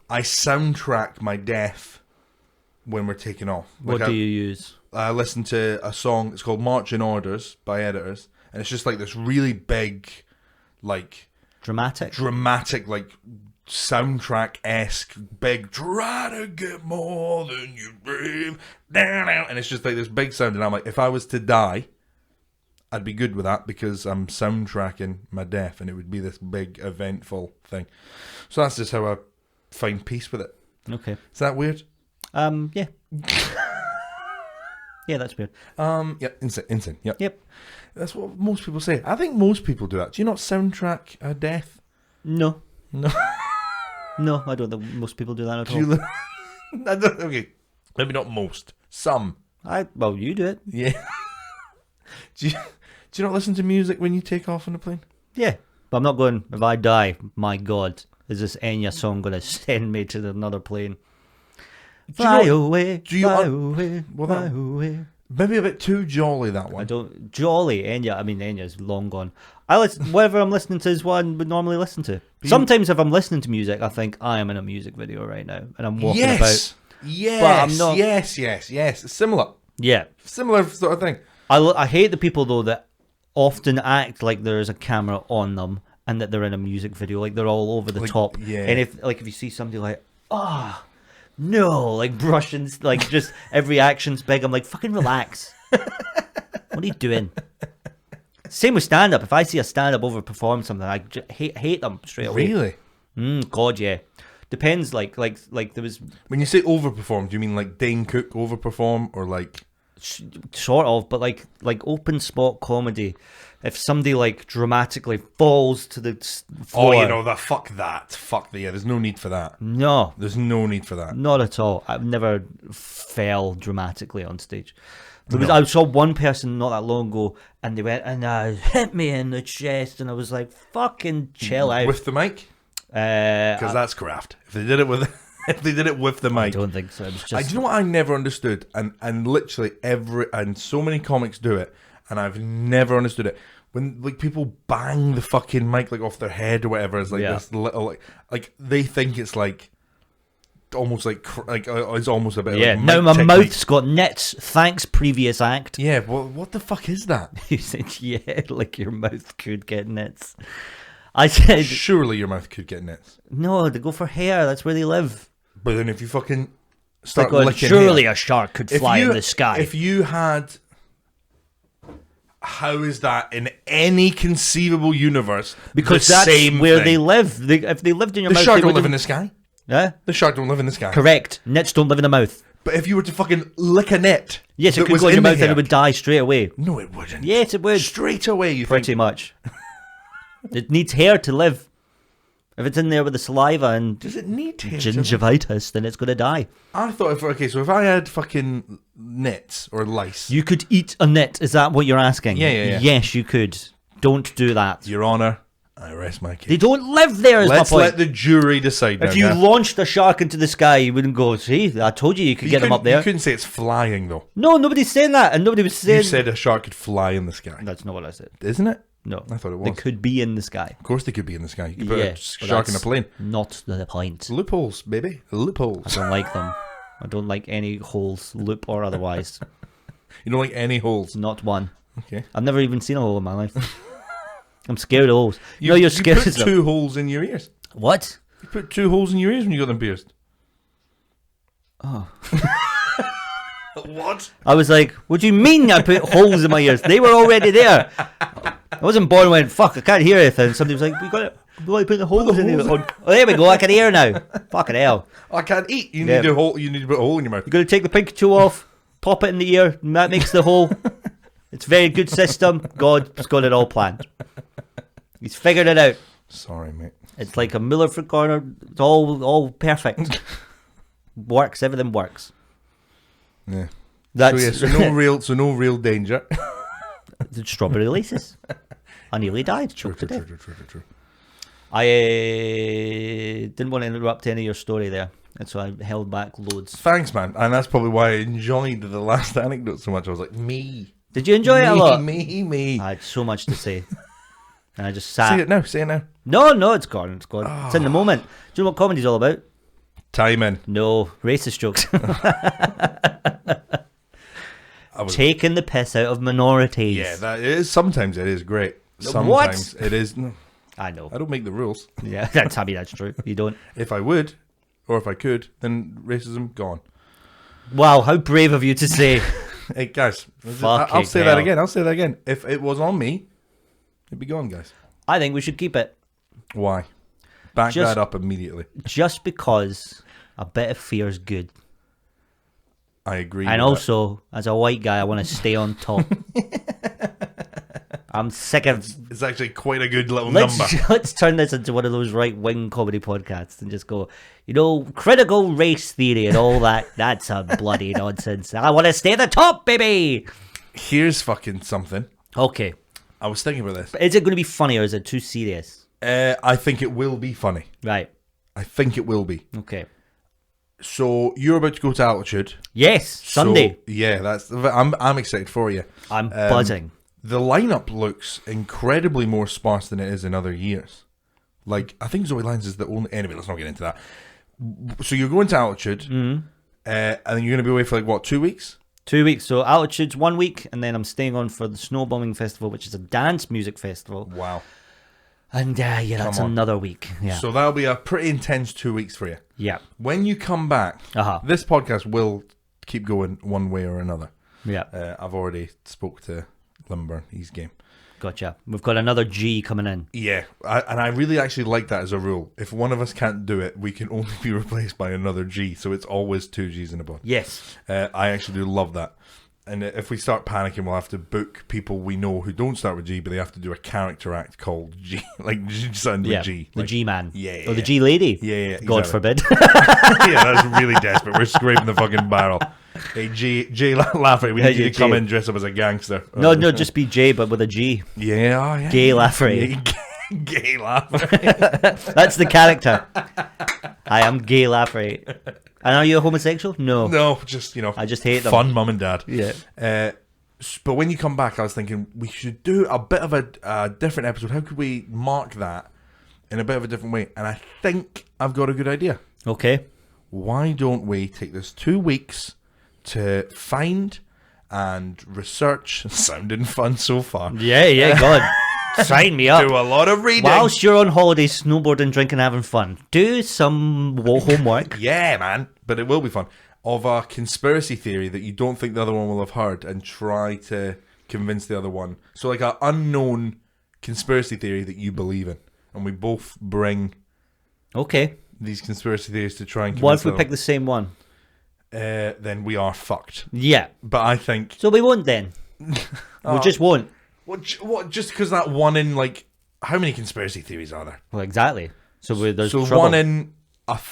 I soundtrack my death when we're taking off. What do you use? I listen to a song. It's called "Marching Orders" by Editors, and it's just like this really big, like dramatic, like soundtrack-esque, big. Try to get more than you dream, and it's just like this big sound. And I'm like, if I was to die, I'd be good with that because I'm soundtracking my death, and it would be this big eventful thing. So that's just how I find peace with it. Okay. Is that weird? Yeah. Yeah, that's weird. Yeah, insane. Yep. That's what most people say. I think most people do that. Do you not soundtrack a death? No, I don't think most people do that at all. Okay, maybe not most. Some. Well, you do it. Yeah. Do you not listen to music when you take off on a plane? Yeah, but I'm not going. If I die, my God, is this Enya song going to send me to another plane? Fly away. Maybe a bit too jolly, that one. Jolly Enya. I mean, Enya's long gone. Whatever I'm listening to is what I would normally listen to. Sometimes if I'm listening to music, I think I am in a music video right now, and I'm walking about. Yes, but I'm not. Yes. Similar. Yeah. Similar sort of thing. I hate the people though that often act like there's a camera on them and that they're in a music video, like they're all over the top. Yeah. And if you see somebody like, no, like brushing, like just every action's big, I'm like, fucking relax. What are you doing? Same with stand-up. If I see a stand-up overperform something, I just hate them straight away. Really? God, yeah. Depends. Like there was. When you say overperform, do you mean like Dane Cook overperform, or like? Sort of, but like open spot comedy. If somebody like dramatically falls to the floor, fuck that. Yeah. There's no need for that. No, there's no need for that. Not at all. I've never fell dramatically on stage. I saw one person not that long ago, and they went and hit me in the chest, and I was like, "Fucking chill out." With the mic, because that's craft. If they did it with the mic, I don't think so. It was just. Do you know what I never understood? And literally so many comics do it, and I've never understood it. When like people bang the fucking mic like off their head or whatever, it's like this little like they think it's like almost like it's almost a bit. Yeah. Like Now mic my technique. mouth's got nits. Thanks, previous act. Yeah. Well, what the fuck is that? You said, yeah, like your mouth could get nits. I said, Surely your mouth could get nits. no, they go for hair. That's where they live. But then if you fucking Like start going, licking surely hair, a shark could if fly you- in the sky. If you had, how is that in any conceivable universe? Because the that's same where thing? they live. If they lived in your The mouth, shark they don't live wouldn't- in the sky. Yeah? The shark don't live in the sky. Correct. Nits don't live in the mouth. But if you were to fucking lick a net, Yes, it that could was go in your in the mouth and hair- it would die straight away. No, it wouldn't. Yes, it would. Straight away, you Pretty think. much. It needs hair to live. If it's in there with the saliva and Does it need hair? gingivitis, then it's going to die. I thought, so if I had fucking nits or lice, You could eat a nit. Is that what you're asking? Yeah. Yes, you could. Don't do that. Your Honour, I rest my They case. don't live there, is Let's my point. let the jury decide. If now, you Gav. launched a shark into the sky, you wouldn't go, see, I told you you could get them up You there. couldn't say it's flying though. No, nobody's saying that. And nobody was saying... You said a shark could fly in the sky, That's not what I said. isn't it? No. I thought it They was. could be in the sky. Of course, they could be in the sky. You could put Yeah, a but shark in a that's plane. Not the point. Loopholes, baby. I Loopholes. don't like them. I don't like any holes, loop or otherwise. You don't like any holes. Not one. Okay. I've never even seen a hole in my life. I'm scared of holes. No, you're scared You of put them. 2 holes in your ears. What? You put 2 holes in your ears when you got them pierced. Oh. What? I was like, what do you mean I put holes in my ears? They were already there. I wasn't born and went, fuck, I can't hear anything. Somebody was like, we got to put the holes in there. Oh, there we go, I can hear now. Fucking hell. I can't eat. You Yeah. need a hole. You need to put a hole in your mouth. You're going to take the pinky toe off, pop it in the ear, and that makes the hole. It's a very good system. God's got it all planned. He's figured it out. Sorry, mate. It's like a Miller for corner. It's all perfect. Works. Everything works. Yeah. That's So no real danger. the strawberry laces. I nearly died. Choked to death. True. I didn't want to interrupt any of your story there, and so I held back loads. Thanks, man. And that's probably why I enjoyed the last anecdote so much. I was like, me. Did you enjoy it a lot? Me. I had so much to say, and I just sat. Say it now. Say it now. No, it's gone. It's gone. It's in the moment. Do you know what comedy's all about? Timing. No, racist jokes. I was, Taking the piss out of minorities. yeah, that is. Sometimes it is great. What? Sometimes it is. No, I know. I don't make the rules. Yeah, that's true. You don't. If I would, or if I could, then racism gone. Wow, how brave of you to say. Hey guys, I'll Fucking say hell. that again. If it was on me, it'd be gone, guys. I think we should keep it. Why? Back Just- that up immediately. Just because a bit of fear is good. I agree. And with also, as a white guy, I want to stay on top. I'm sick of... that. It's actually quite a good little number. Let's turn this into one of those right-wing comedy podcasts and just go, critical race theory and all that. That's a bloody nonsense. I want to stay at the top, baby! Here's fucking something. Okay. I was thinking about this. Is it going to be funny or is it too serious? I think it will be funny. Right. I think it will be. Okay. So you're about to go to Altitude. Yes, Sunday. So, yeah, I'm excited for you. I'm buzzing. The lineup looks incredibly more sparse than it is in other years. Like, I think Zoe Lyons is the only... Anyway, let's not get into that. So you're going to Altitude, and then you're going to be away for, like, what, 2 weeks? 2 weeks. So Altitude's 1 week, and then I'm staying on for the Snowbombing Festival, which is a dance music festival. Wow. And yeah, that's Come on. another week. Yeah. So that'll be a pretty intense 2 weeks for you. Yeah. When you come back, this podcast will keep going one way or another. Yeah. I've already spoke to Limburn. He's game. Gotcha. We've got another G coming in. Yeah, and I really actually like that as a rule. If one of us can't do it, we can only be replaced by another G. So it's always 2 Gs in a pod. Yes. I actually do love that. And if we start panicking, we'll have to book people we know who don't start with G, but they have to do a character act called G, like something with Yeah. G. The Like, G-man. Yeah, Or the yeah. G-lady. Yeah, God exactly. forbid. Yeah, that's really desperate. We're scraping the fucking barrel. Hey, Jay Lafferty, we need you to come in dress up as a gangster. No, just be J, but with a G. Yeah, oh, yeah. Gay Lafferty. Yeah, Gay Lafferty. That's the character. I am Gay Lafferty. And are you a homosexual? No. No, just, I just hate them. fun mum and dad. Yeah. But when you come back, I was thinking we should do a bit of a different episode. How could we mark that in a bit of a different way? And I think I've got a good idea. Okay. why don't we take this 2 weeks to find and research, sounding fun so far, Yeah, God. Sign me up. do a lot of reading. Whilst you're on holiday, snowboarding, drinking, having fun, do some homework. Yeah, man, but it will be fun. Of a conspiracy theory that you don't think the other one will have heard, and try to convince the other one. So like an unknown conspiracy theory that you believe in, and we both bring Okay. these conspiracy theories to try and convince What if we the pick the same one? then we are fucked. Yeah. But I think So we won't then. We just won't. what just because that one in, like, how many conspiracy theories are there? Well, exactly. So there's So trouble. one in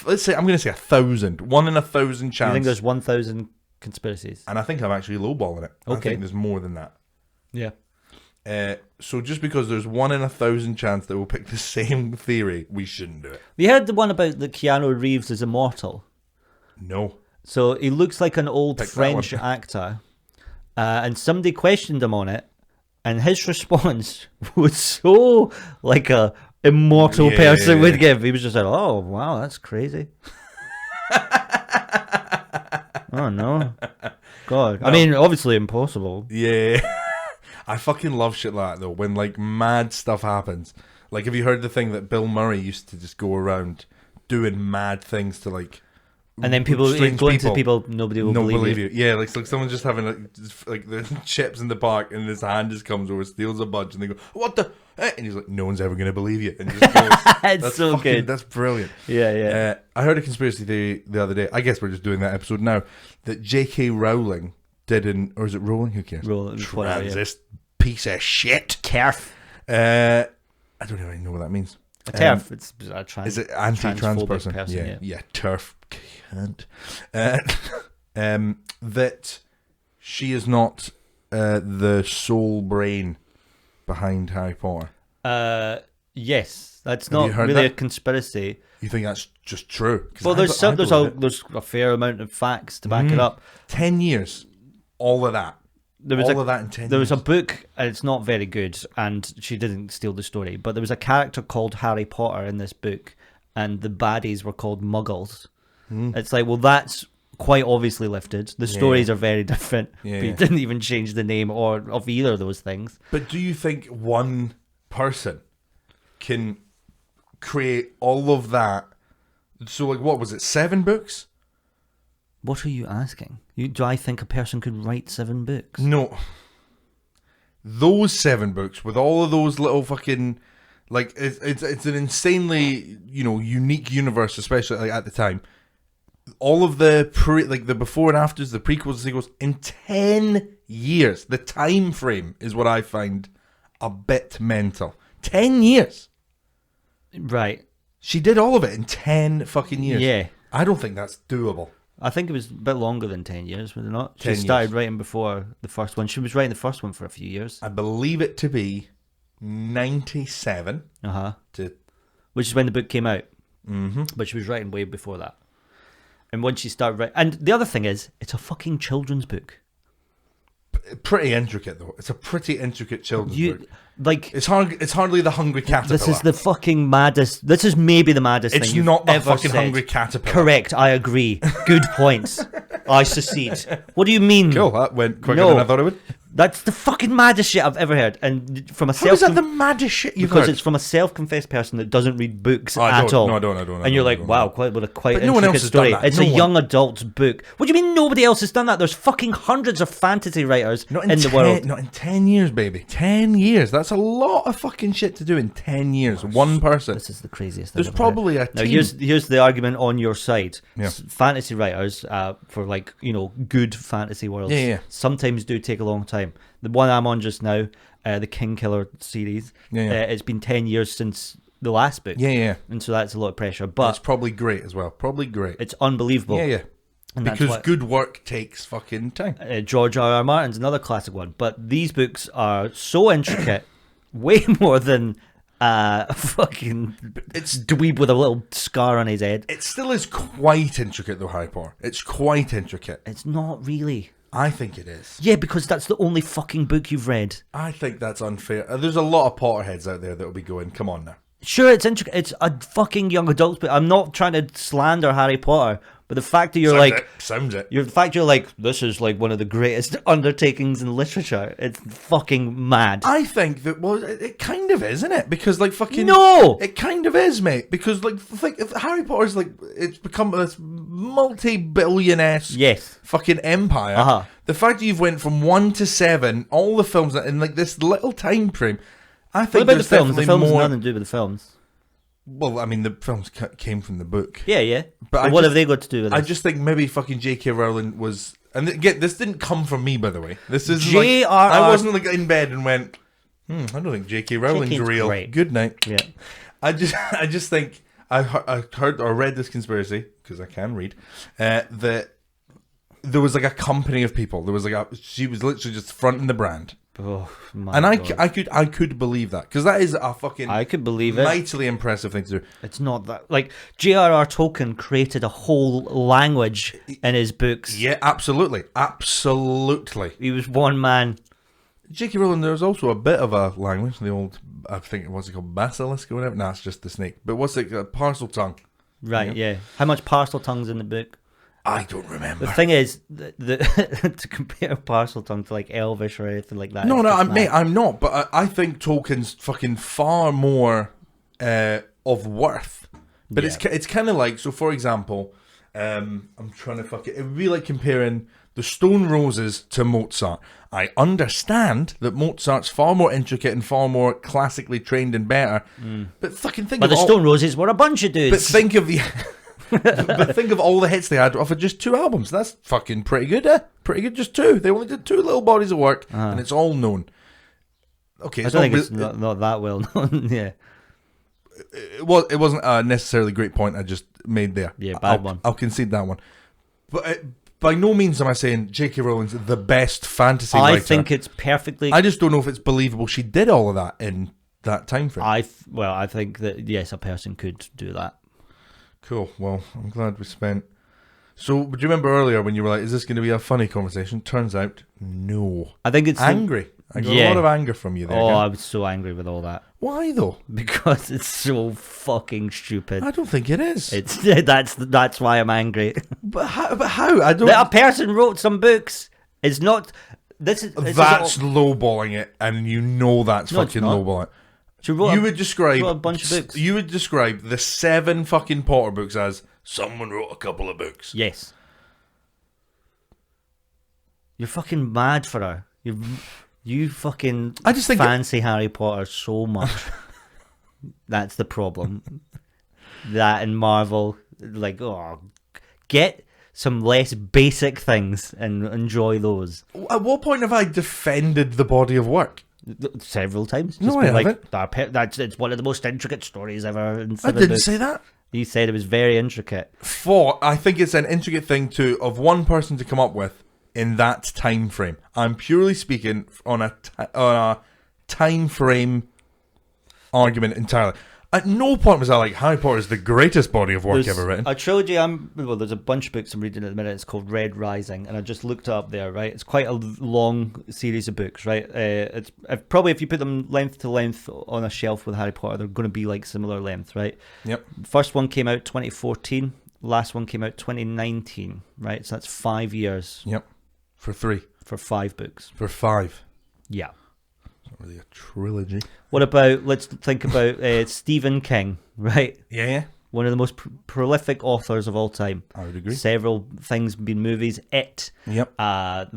let's say, I'm going to say 1,000. 1 in 1,000 chance. You think there's 1,000 conspiracies? And I think I'm actually lowballing it. I Okay. think there's more than that. Yeah. So just because there's 1 in 1,000 chance that we'll pick the same theory, we shouldn't do it. You heard the one about that Keanu Reeves is immortal. No. So he looks like an old Pick that French one. actor. And somebody questioned him on it. And his response was so like a immortal person would give. He was just like, oh, wow, that's crazy. Oh, no. God. I mean, obviously impossible. Yeah. I fucking love shit like that, though, when, like, mad stuff happens. Like, have you heard the thing that Bill Murray used to just go around doing mad things to, like, And then people strange going to people, nobody will believe you. Yeah, like someone's just having like the chips in the park, and his hand just comes over, steals a bunch, and they go, "What the?" And he's like, "No one's ever gonna believe you." And just goes, It's so good. That's brilliant. Yeah. I heard a conspiracy theory the other day. I guess we're just doing that episode now. That J.K. Rowling didn't, or is it Rowling? Who cares? Rowling, whatever, yeah. This piece of shit. Kerf. I don't even know what that means. A TERF. It's a trans. Is it anti-trans transphobic person? Yeah, turf cunt. That she is not the sole brain behind Harry Potter. Yes, that's Have not you heard really that? a conspiracy. You think that's just true? 'Cause Well, there's I believe it. there's a fair amount of facts to back it up. 10 years, all of that. There was all of that in 10 There years. was a book, and it's not very good, and she didn't steal the story, but there was a character called Harry Potter in this book, and the baddies were called Muggles. It's like, well, that's quite obviously lifted. The stories are very different, but you didn't even change the name or of either of those things. But do you think one person can create all of that? So, like, what was it, 7 books? What are you asking? Do I think a person could write 7 books? No. Those 7 books with all of those little fucking, like, it's an insanely, unique universe, especially like, at the time. All of the the before and afters, the prequels and sequels, in 10 years. The time frame is what I find a bit mental. 10 years. Right. She did all of it in 10 fucking years. Yeah. I don't think that's doable. I think it was a bit longer than 10 years, was it not? 10 She started writing before the first one. She was writing the first one for a few years. I believe it to be 97 to... Which is when the book came out. Mm-hmm. But she was writing way before that. And when she started writing... And the other thing is, it's a fucking children's book. Pretty intricate, though. It's a pretty intricate children's book. Like... It's hardly the Hungry Caterpillar. This is the fucking maddest... This is maybe the maddest It's thing you've not the ever fucking said. Hungry Caterpillar. Correct, I agree. Good points. I secede. What do you mean? Cool, that went quicker No. than I thought it would. That's the fucking maddest shit I've ever heard. And from a How is that the maddest shit you've Because heard? it's from a self-confessed person that doesn't read books I at don't. all. No, I don't. And you're like, wow, quite But no one else intricate has story. done that. It's No a one. young adult's book. What do you mean nobody else has done that? There's fucking hundreds of fantasy writers in the world. Not in 10 years, baby. 10 years. That's a lot of fucking shit to do in 10 years. One person. This is the craziest thing There's I've probably heard. a Now, team. here's the argument on your side. Yeah. Fantasy writers, for like, good fantasy worlds, Yeah. sometimes do take a long time. The one I'm on just now, the King Killer series, it's been 10 years since the last book. Yeah. And so that's a lot of pressure. But It's probably great as well. Probably great. it's unbelievable. Yeah. And that's Because what- good work takes fucking time. George R.R. Martin's another classic one. But these books are so intricate, way more than a fucking dweeb with a little scar on his head. It still is quite intricate, though, Harry Potter. It's quite intricate. It's not really. I think it is. Yeah, because that's the only fucking book you've read. I think that's unfair. There's a lot of Potterheads out there that will be going, come on now. Sure, it's intricate. It's a fucking young adult book. I'm not trying to slander Harry Potter, But the fact that you're sounds it. the fact you're like, this is like one of the greatest undertakings in literature. It's fucking mad. I think that it kind of is, isn't it? Because like fucking No, it kind of is, mate. Because like if Harry Potter's like it's become this multi-billionaire yes, fucking empire. Uh-huh. The fact that you've went from 1 to 7, all the films in like this little time frame. I think what about the there's films? The definitely films more. nothing to do with the films. Well, I mean, the films came from the book. Yeah. But So what have they got to do with it? I just think maybe fucking J.K. Rowling was, and again, this didn't come from me, by the way. This is J.R.R. I wasn't like in bed and went, I don't think J.K. Rowling's J.K.'s real. great. Good night. Yeah. I just think I heard or read this conspiracy because I can read that there was like a company of people. There was she was literally just fronting the brand. Oh my And God. I could believe that because that is a fucking I could believe it. mightily impressive thing to do. It's not that like J.R.R. Tolkien created a whole language in his books. Yeah, absolutely. He was one man. J.K. Rowling, there's also a bit of a language, the old, I think, what's it called, basilisk or whatever? Nah, it's just the snake. But what's it, parcel tongue? Right, yeah. How much parcel tongue's in the book? I don't remember. The thing is, to compare parcel tongue to like Elvish or anything like that. No, mate. I'm not, but I think Tolkien's fucking far more of worth. But Yeah. it's kind of like, so for example, I'm trying to it would be like comparing the Stone Roses to Mozart. I understand that Mozart's far more intricate and far more classically trained and better, but fucking think But of the Stone Roses were a bunch of dudes. But think of the... but think of all the hits they had off of just 2 albums. That's fucking pretty good, eh? Pretty good, just 2. They only did 2 little bodies of work, and it's all known. Okay, I don't think it's not that well known. Yeah. It wasn't a necessarily great point I just made there. Yeah, bad one. I'll concede that one. But by no means am I saying J.K. Rowling's the best fantasy I writer. think it's perfectly... I just don't know if it's believable she did all of that in that time frame. I think that, yes, a person could do that. Cool. Well, I'm glad we spent... So, do you remember earlier when you were like, is this going to be a funny conversation? Turns out, no. I think it's... Angry. I got a lot of anger from you there. Oh, again. I was so angry with all that. Why, though? Because it's so fucking stupid. I don't think it is. It's that's why I'm angry. But how? I don't... That a person wrote some books. It's not... That's lowballing it, and you know that's No, it's fucking not. lowballing it. She wrote You would describe a bunch of books. You would describe the 7 fucking Potter books as someone wrote a couple of books. Yes. You're fucking mad for her. You fucking I just think fancy Harry Potter so much. That's the problem. That and Marvel, like, get some less basic things and enjoy those. At what point have I defended the body of work? Several times. No, Just I been haven't. That's it's one of the most intricate stories ever. In I 7 didn't books. say that. You said it was very intricate. I think it's an intricate thing of one person to come up with in that time frame. I'm purely speaking on a time frame argument entirely. At no point was I like, Harry Potter is the greatest body of work ever written. A trilogy. There's a bunch of books I'm reading at the minute. It's called Red Rising, and I just looked it up there. Right, it's quite a long series of books. Right, it's probably if you put them length to length on a shelf with Harry Potter, they're going to be like similar length. Right. Yep. First one came out 2014. Last one came out 2019. Right, so that's 5 years. Yep. For 3. For 5 books. For 5. Yeah. Not really a trilogy. What about, let's think about Stephen King, right? Yeah. One of the most prolific authors of all time. I would agree. Several things been movies. It. Yep.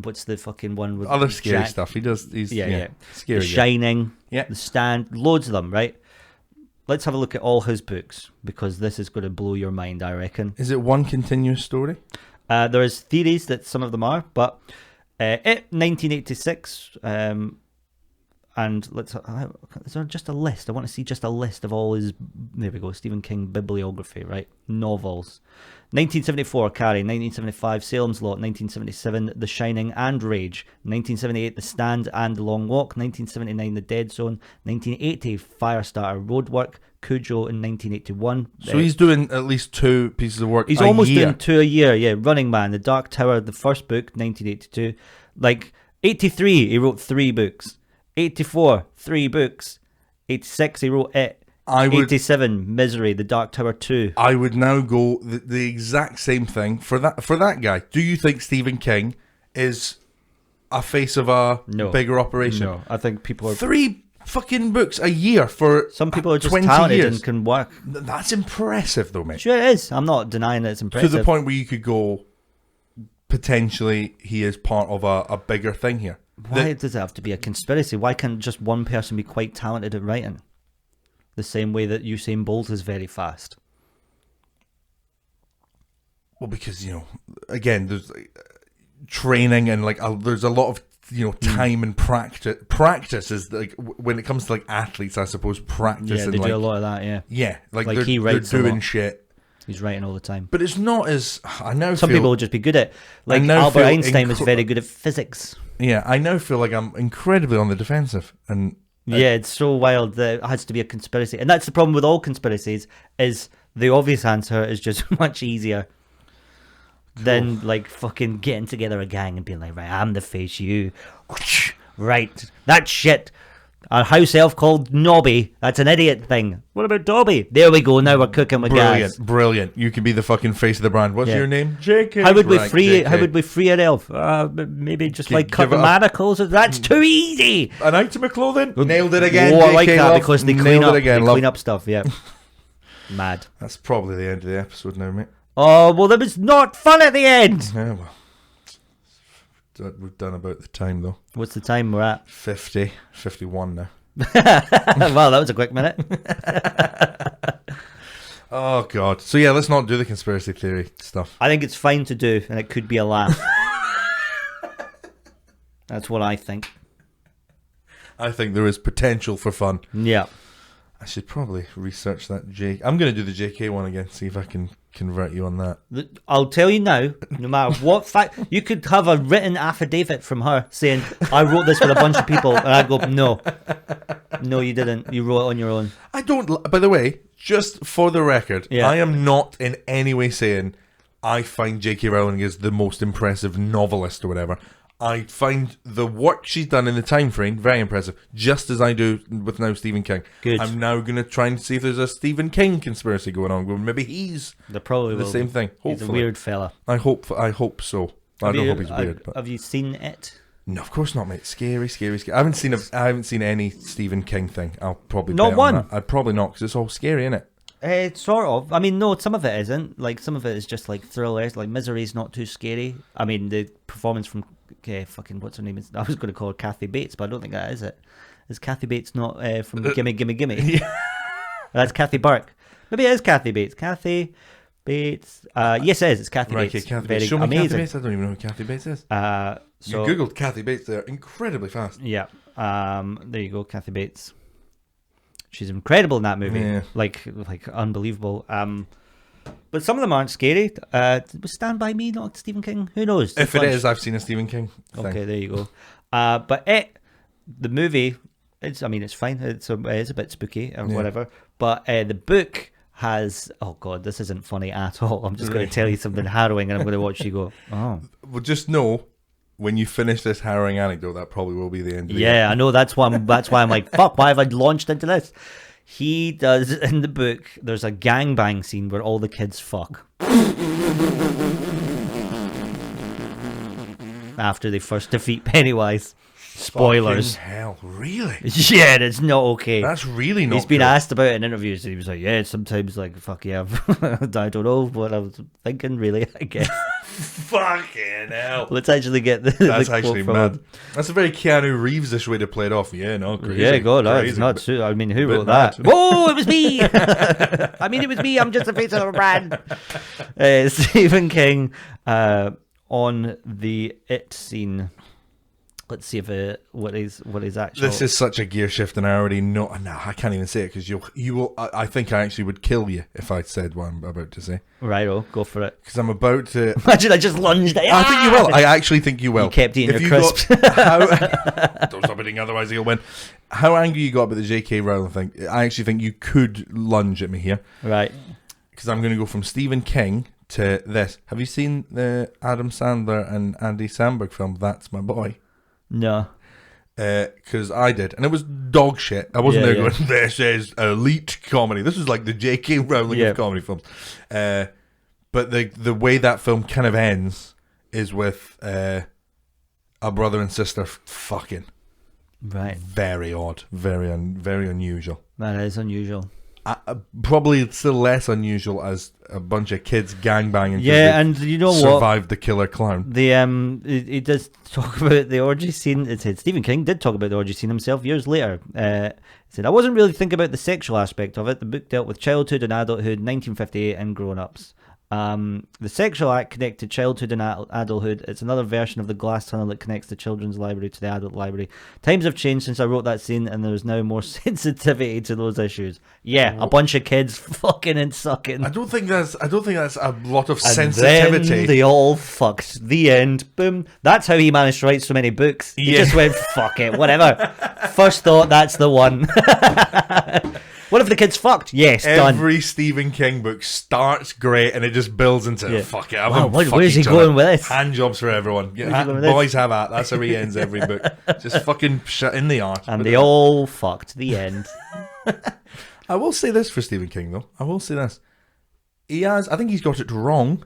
What's the fucking one with Other scary stuff. He does. Yeah. Scary. The Shining. Yeah. The Stand. Loads of them, right? Let's have a look at all his books because this is going to blow your mind, I reckon. Is it one continuous story? There is theories that some of them are, but It 1986. And is there just a list? I want to see just a list of all his, there we go, Stephen King bibliography, right? Novels. 1974, Carrie. 1975, Salem's Lot. 1977, The Shining and Rage. 1978, The Stand and The Long Walk. 1979, The Dead Zone. 1980, Firestarter, Roadwork. Cujo in 1981. So he's doing at least 2 pieces of work He's a almost year. doing 2 a year, yeah. Running Man, The Dark Tower, the first book, 1982. Like, 83, he wrote 3 books. 84, 3 books. 86, he wrote It. I would 87, Misery, The Dark Tower 2. I would now go the exact same thing for that guy. Do you think Stephen King is a face of a bigger operation? No, I think people are... 3 fucking books a year for Some people are just 20 talented years. and can work. That's impressive, though, mate. Sure it is. I'm not denying that it's impressive. To the point where you could go, potentially, he is part of a bigger thing here. Why does it have to be a conspiracy? Why can't just one person be quite talented at writing? The same way that Usain Bolt is very fast. Well, because, again, there's training and there's a lot of time and practice. Practice is when it comes to athletes, I suppose practice. Yeah, and they do a lot of that. Yeah, yeah, like he writes they're a doing lot. shit. He's writing all the time. But it's not as I now. Some people will just be good at Albert Einstein was very good at physics. Yeah, I now feel like I'm incredibly on the defensive, and yeah, it's so wild that it has to be a conspiracy, and that's the problem with all conspiracies. Is the obvious answer is just much easier than fucking getting together a gang and being like, right, I'm the face, you, right, that shit. A house elf called Nobby. That's an idiot thing. What about Dobby? There we go. Now we're cooking with gas. Brilliant. You can be the fucking face of the brand. What's your name? JK. How would we free? JK. How would we free an elf? Maybe just cut the manacles. That's too easy. An item of clothing. Nailed it again. I like that because they clean up. They clean up stuff. Yeah. Mad. That's probably the end of the episode now, mate. Oh well, there was not fun at the end. Yeah, well. We've done about the time, though. What's the time we're at? 51 now. Wow, that was a quick minute. Oh, God. So, yeah, let's not do the conspiracy theory stuff. I think it's fine to do, and it could be a laugh. That's what I think. I think there is potential for fun. Yeah. I should probably research that J. I'm going to do the JK one again, see if I can convert you on that. I'll tell you now, no matter what fact, you could have a written affidavit from her saying, I wrote this with a bunch of people, and I go, no, you didn't. You wrote it on your own. I don't, by the way, just for the record, I am not in any way saying I find J.K. Rowling is the most impressive novelist or whatever. I find the work she's done in the time frame very impressive, just as I do with now Stephen King. Good. I'm now going to try and see if there's a Stephen King conspiracy going on. Maybe he's the same thing. Hopefully. He's a weird fella. I hope so. I don't hope he's weird. But have you seen it? No, of course not, mate. Scary. I haven't seen any Stephen King thing. I'll probably not bet one. On that. I'd probably not because it's all scary, isn't it? Sort of. I mean, no, some of it isn't. Some of it is just thrillers. Misery's not too scary. I mean, the performance from what's her name? I was going to call her Kathy Bates, but I don't think that is it. Is Kathy Bates not from Gimme Gimme Gimme? Yeah. That's Kathy Burke. Maybe it is Kathy Bates. Kathy Bates. Yes, it is. It's Kathy Bates. Okay, Kathy Bates. Show me amazing. Kathy Bates. I don't even know who Kathy Bates is. So, you googled Kathy Bates there incredibly fast. Yeah. There you go, Kathy Bates. She's incredible in that movie. Yeah. Like unbelievable. But some of them aren't scary. Was Stand By Me not Stephen King? Who knows? If it is, I've seen a Stephen King thing. Okay, there you go. But the movie, it's fine. It is a bit spooky or whatever. But the book has, oh God, this isn't funny at all. I'm just going to tell you something harrowing and I'm going to watch you go, oh. Well, just know, when you finish this harrowing anecdote, that probably will be the end of the I know. That's why I'm like, fuck, why have I launched into this? He does, in the book, there's a gangbang scene where all the kids fuck. After they first defeat Pennywise. Spoilers. Fucking hell, really? Yeah, it's not okay. That's really not He's been good. asked about it in interviews and he was like, yeah, sometimes fuck yeah. I don't know what I was thinking, really, I guess. Fucking hell. Let's actually get That's the actually quote mad. from him. That's a very Keanu Reeves-ish way to play it off. Yeah, no, crazy. Yeah, God, that's crazy, nuts. I mean, who wrote mad. that? Whoa, it was me! I mean, it was me. I'm just the face of the brand. Stephen King on the It scene. Let's see if what is actual. This is such a gear shift, and I already know. No, I can't even say it because you will. I think I actually would kill you if I said what I'm about to say. Righto, go for it. Because I'm about to. Imagine I just lunged it. I think you will. I actually think you will. You kept eating your crisps. Don't stop eating, otherwise you'll win. How angry you got about the J.K. Rowling thing? I actually think you could lunge at me here. Right. Because I'm going to go from Stephen King to this. Have you seen the Adam Sandler and Andy Samberg film, That's My Boy? No. because I did, and it was dog shit. I wasn't Yeah, there yeah. going, this is elite comedy. This is like the J.K. Rowling Yeah. of comedy films. But the way that film kind of ends is with a brother and sister fucking. Right. Very odd. Very unusual. That is unusual. Probably still less unusual as a bunch of kids gangbanging. 'cause Yeah, they and you know what? survived the killer clown. The he does talk about the orgy scene. It said Stephen King did talk about the orgy scene himself years later. He said, I wasn't really thinking about the sexual aspect of it. The book dealt with childhood and adulthood, 1958, and grown-ups. The sexual act connected to childhood and adulthood. It's another version of the glass tunnel that connects the children's library to the adult library. Times have changed since I wrote that scene, and there is now more sensitivity to those issues. Yeah, a bunch of kids fucking and sucking. I don't think that's a lot of And sensitivity. then they all fucked. The end. Boom. That's how he managed to write so many books. He Yeah. just went, fuck it, whatever. First thought, that's the one. What if the kids fucked? Yes, done. Every Stephen King book starts great and it just builds into Yeah. fuck it. Have Wow, them fuck where's he each other. going with this? Hand jobs for everyone. Where's he going with this? Boys have that. That's how he ends every book. Just fucking shit in the arse. And they all fucked. The end. I will say this for Stephen King though. I will say this. I think he's got it wrong.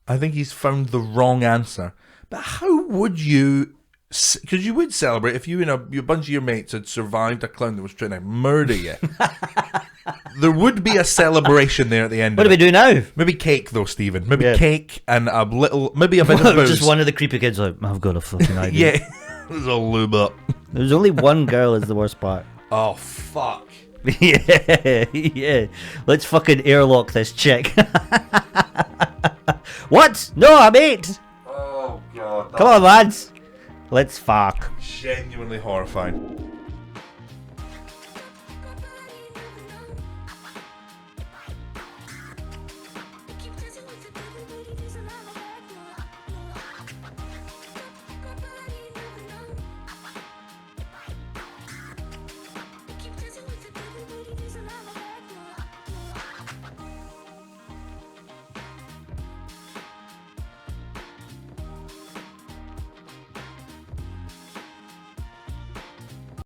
I think he's found the wrong answer. But how would you? Because you would celebrate if you and a bunch of your mates had survived a clown that was trying to murder you. There would be a celebration there at the end. What do we do now? Maybe cake though, Stephen. Maybe Yeah. cake and maybe a bit of booze. Just one of the creepy kids like, I've got a fucking idea. Yeah, there's a lube up. There's only one girl is the worst part. Oh fuck. Yeah, yeah. Let's fucking airlock this chick. What? No, I'm 8. Oh god. Come on, lads. Let's fuck. Genuinely horrifying.